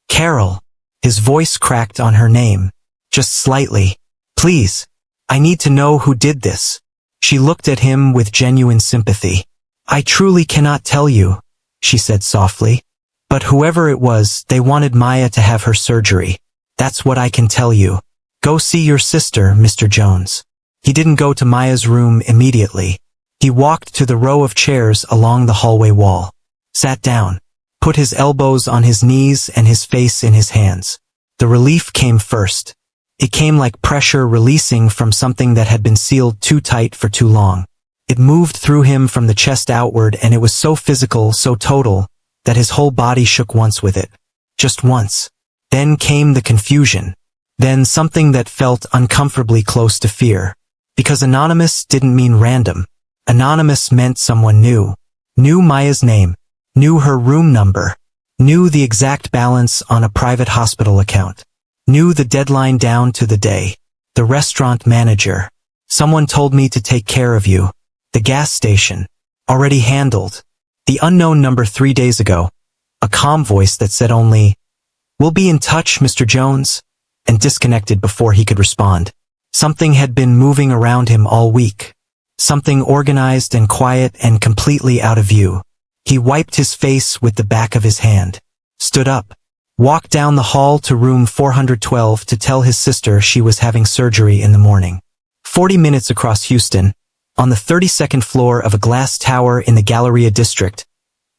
Carol. His voice cracked on her name. Just slightly. Please. I need to know who did this. She looked at him with genuine sympathy. I truly cannot tell you, she said softly. But whoever it was, they wanted Maya to have her surgery. That's what I can tell you. Go see your sister, Mr. Jones. He didn't go to Maya's room immediately. He walked to the row of chairs along the hallway wall. Sat down. Put his elbows on his knees and his face in his hands. The relief came first. It came like pressure releasing from something that had been sealed too tight for too long. It moved through him from the chest outward, and it was so physical, so total, that his whole body shook once with it. Just once. Then came the confusion. Then something that felt uncomfortably close to fear. Because anonymous didn't mean random. Anonymous meant someone knew. Knew Maya's name. Knew her room number. Knew the exact balance on a private hospital account. Knew the deadline down to the day. The restaurant manager. Someone told me to take care of you. The gas station. Already handled. The unknown number 3 days ago. A calm voice that said only, "We'll be in touch, Mr. Jones," and disconnected before he could respond. Something had been moving around him all week. Something organized and quiet and completely out of view. He wiped his face with the back of his hand. Stood up. Walked down the hall to room 412 to tell his sister she was having surgery in the morning. 40 minutes across Houston, on the 32nd floor of a glass tower in the Galleria district,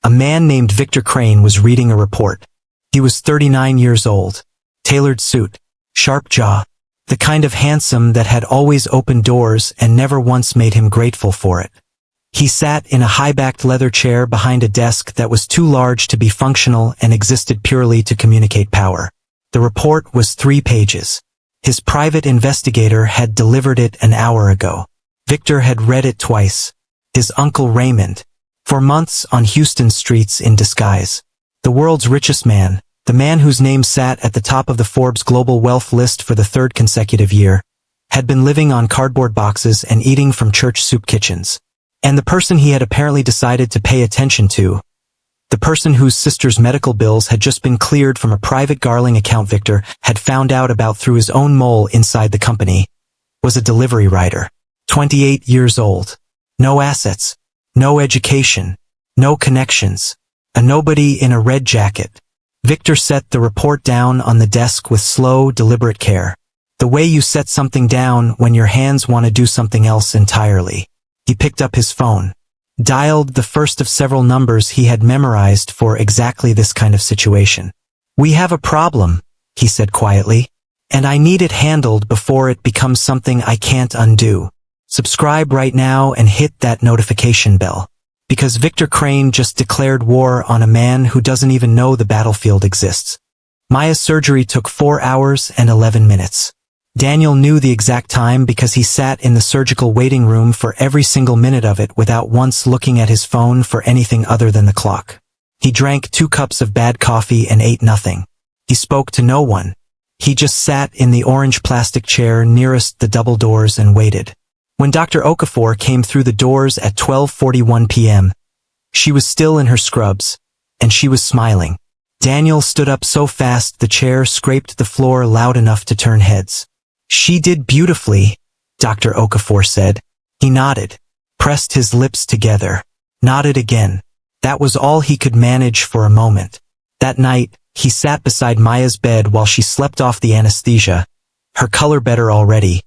a man named Victor Crane was reading a report. He was 39 years old. Tailored suit. Sharp jaw. The kind of handsome that had always opened doors and never once made him grateful for it. He sat in a high-backed leather chair behind a desk that was too large to be functional and existed purely to communicate power. The report was 3 pages. His private investigator had delivered it an hour ago. Victor had read it twice. His uncle Raymond. For months on Houston streets in disguise. The world's richest man, the man whose name sat at the top of the Forbes Global Wealth list for the 3rd consecutive year, had been living on cardboard boxes and eating from church soup kitchens. And the person he had apparently decided to pay attention to, the person whose sister's medical bills had just been cleared from a private Garling account Victor had found out about through his own mole inside the company, was a delivery rider. 28 years old. No assets. No education. No connections. A nobody in a red jacket. Victor set the report down on the desk with slow, deliberate care. The way you set something down when your hands want to do something else entirely. He picked up his phone. Dialed the first of several numbers he had memorized for exactly this kind of situation. "We have a problem," he said quietly, "and I need it handled before it becomes something I can't undo. Subscribe right now and hit that notification bell." Because Victor Crane just declared war on a man who doesn't even know the battlefield exists. Maya's surgery took 4 hours and 11 minutes. Daniel knew the exact time because he sat in the surgical waiting room for every single minute of it without once looking at his phone for anything other than the clock. He drank 2 cups of bad coffee and ate nothing. He spoke to no one. He just sat in the orange plastic chair nearest the double doors and waited. When Dr. Okafor came through the doors at 12:41 p.m., she was still in her scrubs, and she was smiling. Daniel stood up so fast the chair scraped the floor loud enough to turn heads. "She did beautifully," Dr. Okafor said. He nodded, pressed his lips together, nodded again. That was all he could manage for a moment. That night, he sat beside Maya's bed while she slept off the anesthesia, her color better already,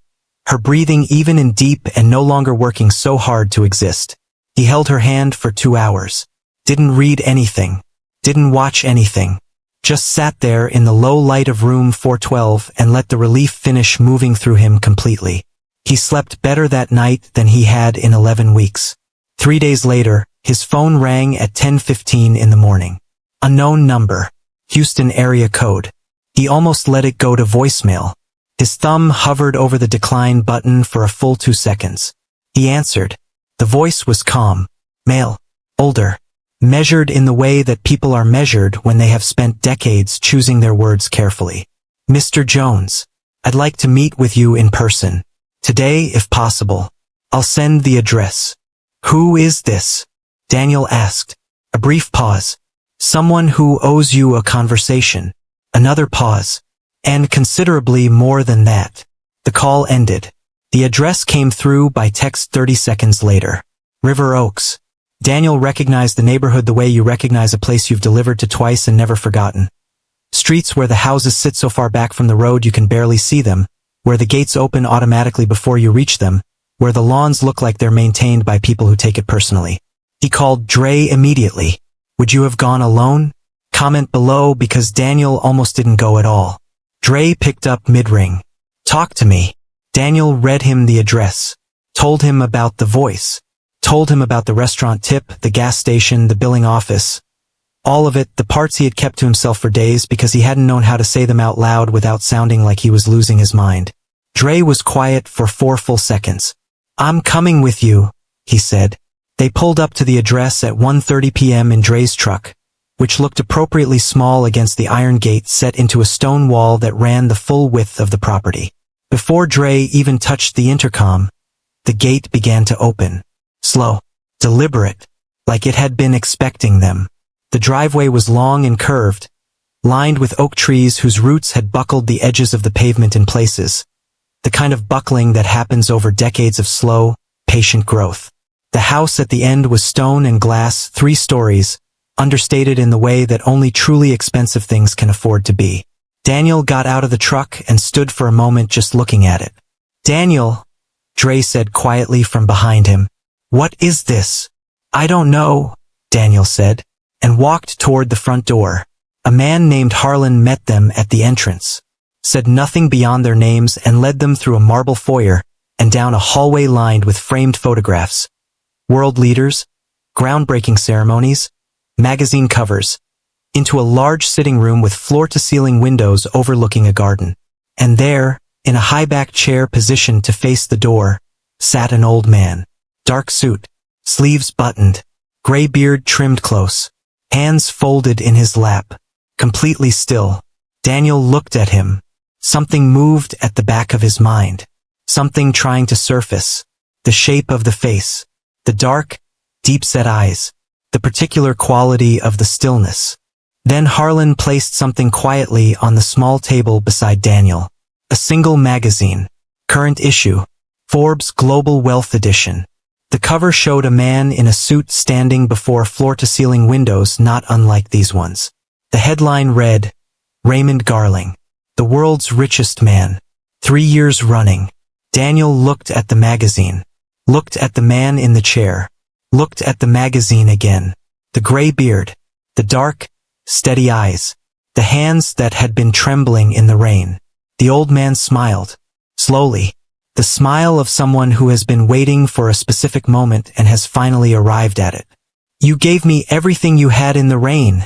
her breathing even and deep and no longer working so hard to exist. He held her hand for 2 hours. Didn't read anything. Didn't watch anything. Just sat there in the low light of room 412 and let the relief finish moving through him completely. He slept better that night than he had in 11 weeks. 3 days later, his phone rang at 10:15 in the morning. Unknown number. Houston area code. He almost let it go to voicemail. His thumb hovered over the decline button for a full 2 seconds. He answered. The voice was calm. Male. Older. Measured in the way that people are measured when they have spent decades choosing their words carefully. Mr. Jones, I'd like to meet with you in person. Today, if possible. I'll send the address. Who is this? Daniel asked. A brief pause. Someone who owes you a conversation. Another pause. And considerably more than that. The call ended. The address came through by text 30 seconds later. River Oaks. Daniel recognized the neighborhood the way you recognize a place you've delivered to twice and never forgotten. Streets where the houses sit so far back from the road you can barely see them, where the gates open automatically before you reach them, where the lawns look like they're maintained by people who take it personally. He called Dre immediately. Would you have gone alone? Comment below because Daniel almost didn't go at all. Dre picked up mid-ring. Talk to me. Daniel read him the address. Told him about the voice. Told him about the restaurant tip, the gas station, the billing office. All of it, the parts he had kept to himself for days because he hadn't known how to say them out loud without sounding like he was losing his mind. Dre was quiet for 4 full seconds. I'm coming with you, he said. They pulled up to the address at 1:30 p.m. in Dre's truck, which looked appropriately small against the iron gate set into a stone wall that ran the full width of the property. Before Dre even touched the intercom, the gate began to open. Slow, deliberate, like it had been expecting them. The driveway was long and curved, lined with oak trees whose roots had buckled the edges of the pavement in places, the kind of buckling that happens over decades of slow, patient growth. The house at the end was stone and glass, 3 stories, understated in the way that only truly expensive things can afford to be. Daniel got out of the truck and stood for a moment just looking at it. Daniel, Dre said quietly from behind him. What is this? I don't know, Daniel said, and walked toward the front door. A man named Harlan met them at the entrance, said nothing beyond their names and led them through a marble foyer and down a hallway lined with framed photographs. World leaders, groundbreaking ceremonies, magazine covers, into a large sitting room with floor-to-ceiling windows overlooking a garden. And there, in a high-back chair positioned to face the door, sat an old man. Dark suit, sleeves buttoned, gray beard trimmed close, hands folded in his lap, completely still. Daniel looked at him. Something moved at the back of his mind. Something trying to surface. The shape of the face. The dark, deep-set eyes. The particular quality of the stillness. Then Harlan placed something quietly on the small table beside Daniel. A single magazine. Current issue. Forbes Global Wealth Edition. The cover showed a man in a suit standing before floor-to-ceiling windows not unlike these ones. The headline read, Raymond Garling, the world's richest man. 3 years running. Daniel looked at the magazine. Looked at the man in the chair. Looked at the magazine again. The gray beard. The dark, steady eyes. The hands that had been trembling in the rain. The old man smiled. Slowly. The smile of someone who has been waiting for a specific moment and has finally arrived at it. You gave me everything you had in the rain,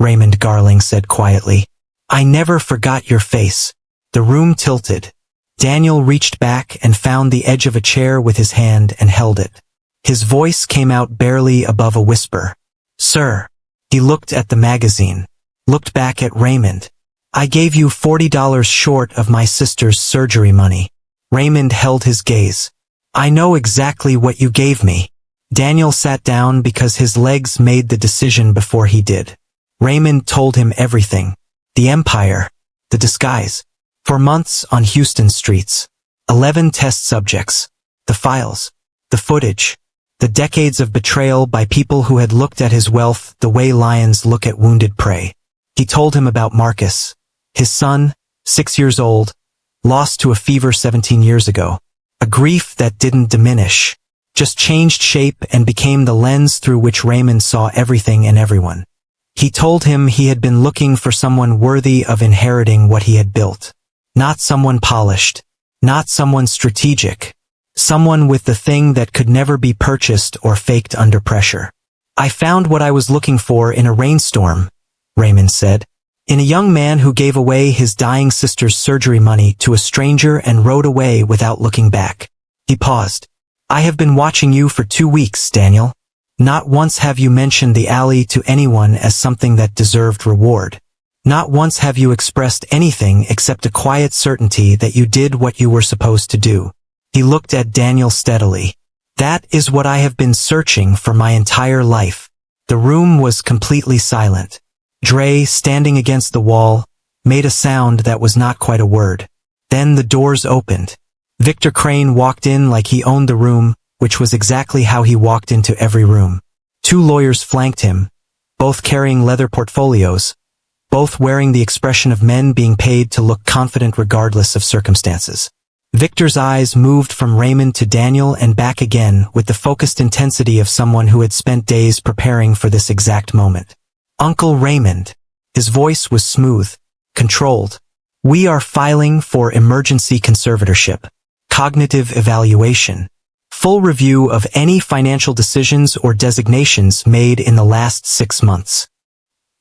Raymond Garling said quietly. I never forgot your face. The room tilted. Daniel reached back and found the edge of a chair with his hand and held it. His voice came out barely above a whisper. Sir. He looked at the magazine. Looked back at Raymond. I gave you $40 short of my sister's surgery money. Raymond held his gaze. I know exactly what you gave me. Daniel sat down because his legs made the decision before he did. Raymond told him everything. The empire. The disguise. For months on Houston streets. 11 test subjects. The files. The footage. The decades of betrayal by people who had looked at his wealth the way lions look at wounded prey. He told him about Marcus. His son, 6 years old, lost to a fever 17 years ago. A grief that didn't diminish, just changed shape and became the lens through which Raymond saw everything and everyone. He told him he had been looking for someone worthy of inheriting what he had built. Not someone polished, not someone strategic, someone with the thing that could never be purchased or faked under pressure. I found what I was looking for in a rainstorm, Raymond said. in a young man who gave away his dying sister's surgery money to a stranger and rode away without looking back. He paused. I have been watching you for 2 weeks, Daniel. Not once have you mentioned the alley to anyone as something that deserved reward. Not once have you expressed anything except a quiet certainty that you did what you were supposed to do. He looked at Daniel steadily. That is what I have been searching for my entire life. The room was completely silent. Dre, standing against the wall, made a sound that was not quite a word. Then the doors opened. Victor Crane walked in like he owned the room, which was exactly how he walked into every room. 2 lawyers flanked him, both carrying leather portfolios, both wearing the expression of men being paid to look confident regardless of circumstances. Victor's eyes moved from Raymond to Daniel and back again with the focused intensity of someone who had spent days preparing for this exact moment. Uncle Raymond. His voice was smooth, controlled. We are filing for emergency conservatorship, cognitive evaluation, full review of any financial decisions or designations made in the last 6 months.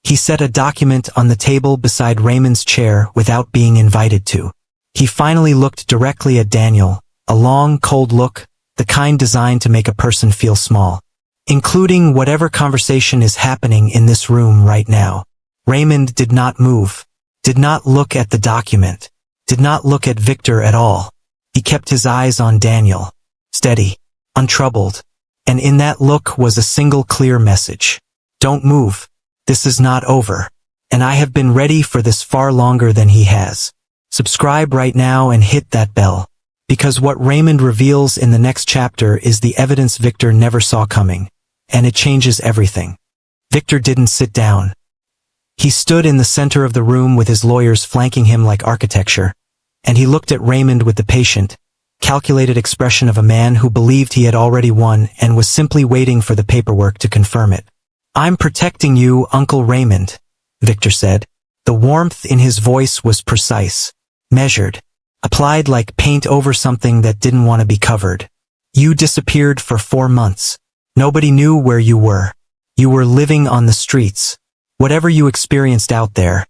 He set a document on the table beside Raymond's chair without being invited to. He finally looked directly at Daniel, a long, cold look, the kind designed to make a person feel small. Including whatever conversation is happening in this room right now. Raymond did not move, did not look at the document, did not look at Victor at all. He kept his eyes on Daniel, steady, untroubled, and in that look was a single clear message. Don't move. This is not over, and I have been ready for this far longer than he has. Subscribe right now and hit that bell, because what Raymond reveals in the next chapter is the evidence Victor never saw coming. And it changes everything. Victor didn't sit down. He stood in the center of the room with his lawyers flanking him like architecture, and he looked at Raymond with the patient, calculated expression of a man who believed he had already won and was simply waiting for the paperwork to confirm it. I'm protecting you, Uncle Raymond, Victor said. The warmth in his voice was precise, measured, applied like paint over something that didn't want to be covered. You disappeared for 4 months. Nobody knew where you were. You were living on the streets. Whatever you experienced out there.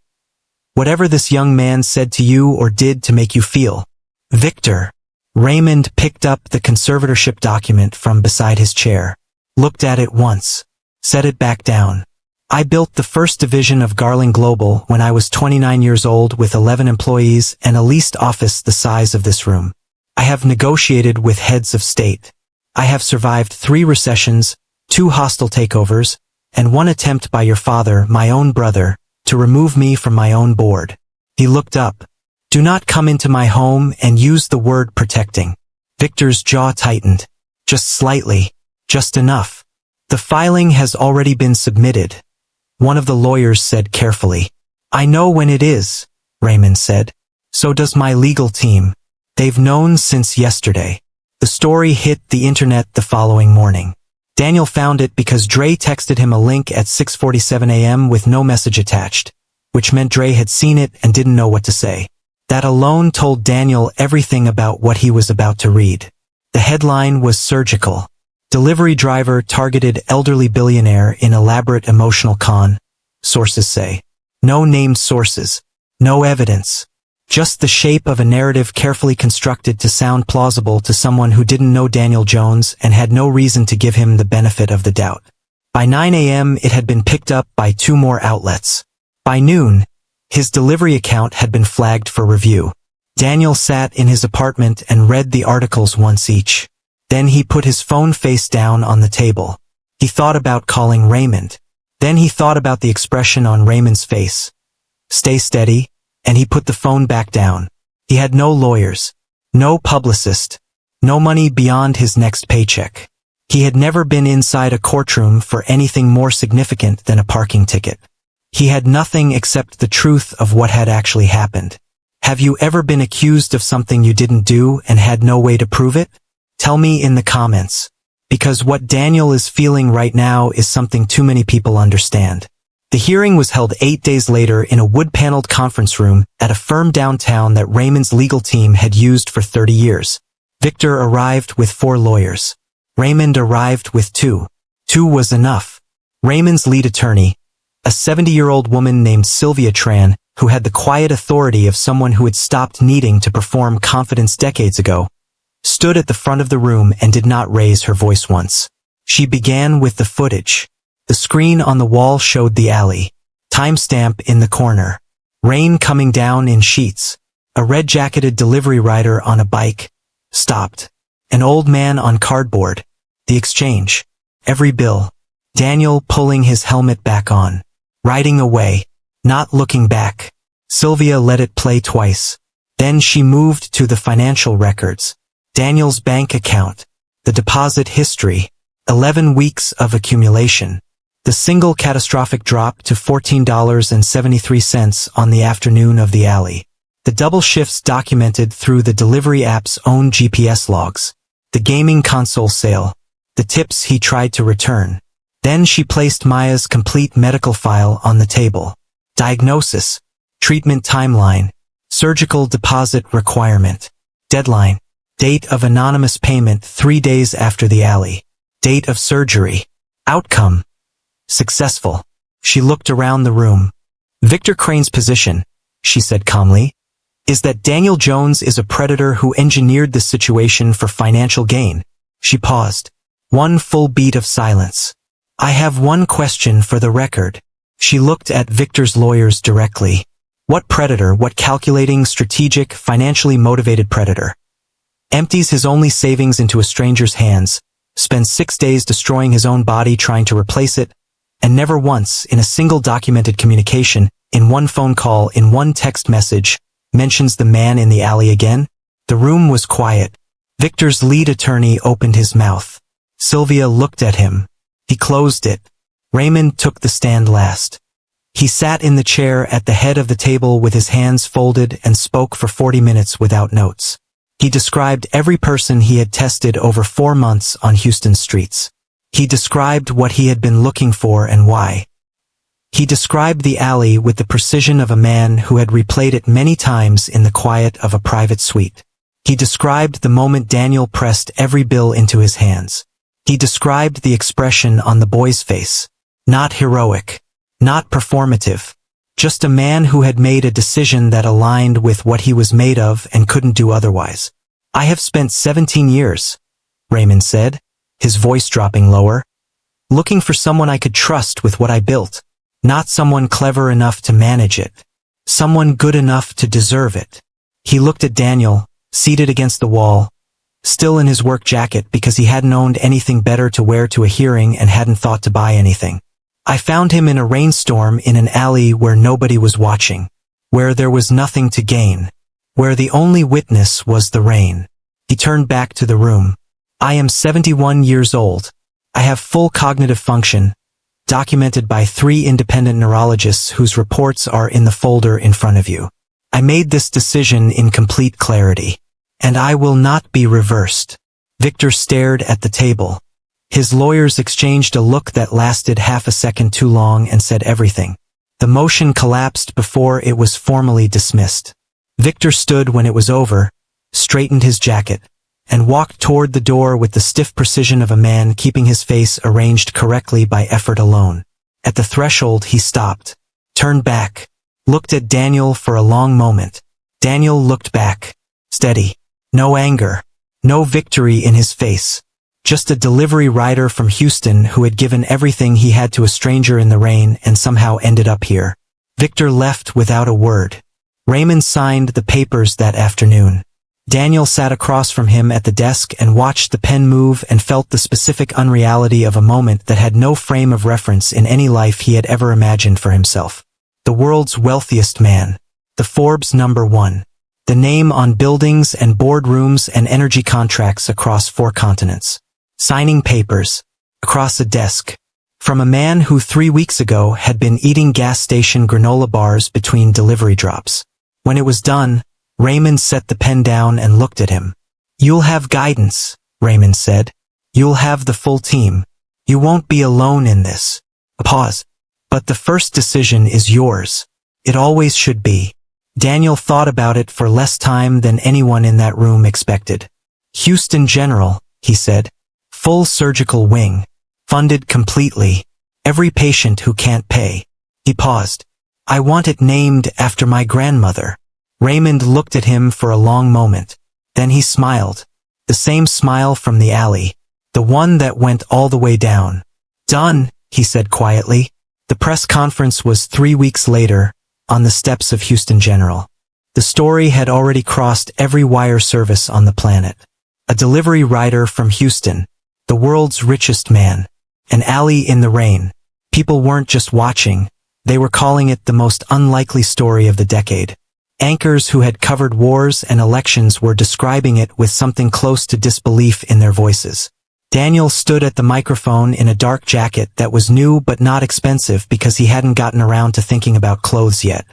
Whatever this young man said to you or did to make you feel. Victor. Raymond picked up the conservatorship document from beside his chair. Looked at it once. Set it back down. I built the first division of Garling Global when I was 29 years old with 11 employees and a leased office the size of this room. I have negotiated with heads of state. I have survived 3 recessions, 2 hostile takeovers, and 1 attempt by your father, my own brother, to remove me from my own board. He looked up. Do not come into my home and use the word protecting. Victor's jaw tightened. Just slightly. Just enough. The filing has already been submitted. One of the lawyers said carefully. I know when it is, Raymond said. So does my legal team. They've known since yesterday. The story hit the internet the following morning. Daniel found it because Dre texted him a link at 6:47 a.m. with no message attached, which meant Dre had seen it and didn't know what to say. That alone told Daniel everything about what he was about to read. The headline was surgical. Delivery driver targeted elderly billionaire in elaborate emotional con, sources say. No named sources. No evidence. Just the shape of a narrative carefully constructed to sound plausible to someone who didn't know Daniel Jones and had no reason to give him the benefit of the doubt. By 9 a.m. it had been picked up by 2 more outlets. By noon, his delivery account had been flagged for review. Daniel sat in his apartment and read the articles once each. Then he put his phone face down on the table. He thought about calling Raymond. Then he thought about the expression on Raymond's face. Stay steady. And he put the phone back down. He had no lawyers, no publicist, no money beyond his next paycheck. He had never been inside a courtroom for anything more significant than a parking ticket. He had nothing except the truth of what had actually happened. Have you ever been accused of something you didn't do and had no way to prove it? Tell me in the comments. Because what Daniel is feeling right now is something too many people understand. The hearing was held 8 days later in a wood-paneled conference room at a firm downtown that Raymond's legal team had used for 30 years. Victor arrived with 4 lawyers. Raymond arrived with 2. 2 was enough. Raymond's lead attorney, A 70-year-old woman named Sylvia Tran, who had the quiet authority of someone who had stopped needing to perform confidence decades ago, stood at the front of the room and did not raise her voice once. She began with the footage. The screen on the wall showed the alley. Timestamp in the corner. Rain coming down in sheets. A red-jacketed delivery rider on a bike. Stopped. An old man on cardboard. The exchange. Every bill. Daniel pulling his helmet back on. Riding away. Not looking back. Sylvia let it play twice. Then she moved to the financial records. Daniel's bank account. The deposit history. 11 weeks of accumulation. The single catastrophic drop to $14.73 on the afternoon of the alley. The double shifts documented through the delivery app's own GPS logs. The gaming console sale. The tips he tried to return. Then she placed Maya's complete medical file on the table. Diagnosis. Treatment timeline. Surgical deposit requirement. Deadline. Date of anonymous payment 3 days after the alley. Date of surgery. Outcome. Successful. She looked around the room. Victor Crane's position, she said calmly, is that Daniel Jones is a predator who engineered this situation for financial gain. She paused. One full beat of silence. I have one question for the record. She looked at Victor's lawyers directly. What predator, what calculating, strategic, financially motivated predator? Empties his only savings into a stranger's hands, spends 6 days destroying his own body trying to replace it, and never once, in a single documented communication, in one phone call, in one text message, mentions the man in the alley again? The room was quiet. Victor's lead attorney opened his mouth. Sylvia looked at him. He closed it. Raymond took the stand last. He sat in the chair at the head of the table with his hands folded and spoke for 40 minutes without notes. He described every person he had tested over 4 months on Houston's streets. He described what he had been looking for and why. He described the alley with the precision of a man who had replayed it many times in the quiet of a private suite. He described the moment Daniel pressed every bill into his hands. He described the expression on the boy's face. Not heroic. Not performative. Just a man who had made a decision that aligned with what he was made of and couldn't do otherwise. I have spent 17 years, Raymond said, his voice dropping lower, looking for someone I could trust with what I built, not someone clever enough to manage it, someone good enough to deserve it. He looked at Daniel, seated against the wall, still in his work jacket because he hadn't owned anything better to wear to a hearing and hadn't thought to buy anything. I found him in a rainstorm in an alley where nobody was watching, where there was nothing to gain, where the only witness was the rain. He turned back to the room. I am 71 years old. I have full cognitive function, documented by 3 independent neurologists whose reports are in the folder in front of you. I made this decision in complete clarity, and I will not be reversed. Victor stared at the table. His lawyers exchanged a look that lasted half a second too long and said everything. The motion collapsed before it was formally dismissed. Victor stood when it was over, straightened his jacket, and walked toward the door with the stiff precision of a man keeping his face arranged correctly by effort alone. At the threshold he stopped, turned back, looked at Daniel for a long moment. Daniel looked back, steady, no anger, no victory in his face. Just a delivery rider from Houston who had given everything he had to a stranger in the rain and somehow ended up here. Victor left without a word. Raymond signed the papers that afternoon. Daniel sat across from him at the desk and watched the pen move and felt the specific unreality of a moment that had no frame of reference in any life he had ever imagined for himself. The world's wealthiest man. The Forbes #1. The name on buildings and boardrooms and energy contracts across 4 continents. Signing papers. Across a desk. From a man who 3 weeks ago had been eating gas station granola bars between delivery drops. When it was done, Raymond set the pen down and looked at him. You'll have guidance, Raymond said. You'll have the full team. You won't be alone in this. A pause. But the first decision is yours. It always should be. Daniel thought about it for less time than anyone in that room expected. Houston General, he said. Full surgical wing. Funded completely. Every patient who can't pay. He paused. I want it named after my grandmother. Raymond looked at him for a long moment. Then he smiled. The same smile from the alley. The one that went all the way down. Done, he said quietly. The press conference was 3 weeks later, on the steps of Houston General. The story had already crossed every wire service on the planet. A delivery rider from Houston, the world's richest man. An alley in the rain. People weren't just watching, they were calling it the most unlikely story of the decade. Anchors who had covered wars and elections were describing it with something close to disbelief in their voices. Daniel stood at the microphone in a dark jacket that was new but not expensive because he hadn't gotten around to thinking about clothes yet.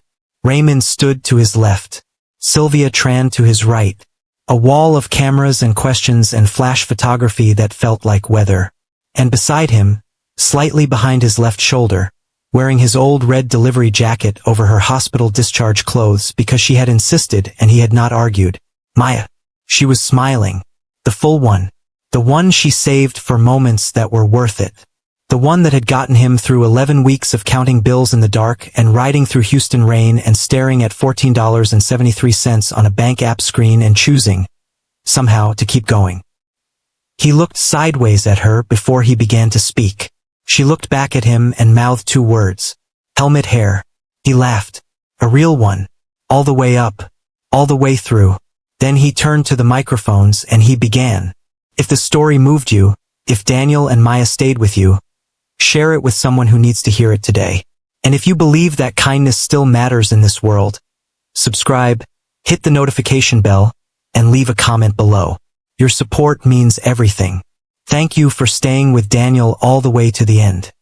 Raymond stood to his left. Sylvia Tran to his right. A wall of cameras and questions and flash photography that felt like weather. And beside him, slightly behind his left shoulder, wearing his old red delivery jacket over her hospital discharge clothes because she had insisted and he had not argued, Maya. She was smiling. The full one. The one she saved for moments that were worth it. The one that had gotten him through 11 weeks of counting bills in the dark and riding through Houston rain and staring at $14.73 on a bank app screen and choosing, somehow, to keep going. He looked sideways at her before he began to speak. She looked back at him and mouthed 2 words. Helmet hair. He laughed. A real one. All the way up. All the way through. Then he turned to the microphones and he began. If the story moved you, if Daniel and Maya stayed with you, share it with someone who needs to hear it today. And if you believe that kindness still matters in this world, subscribe, hit the notification bell, and leave a comment below. Your support means everything. Thank you for staying with Daniel all the way to the end.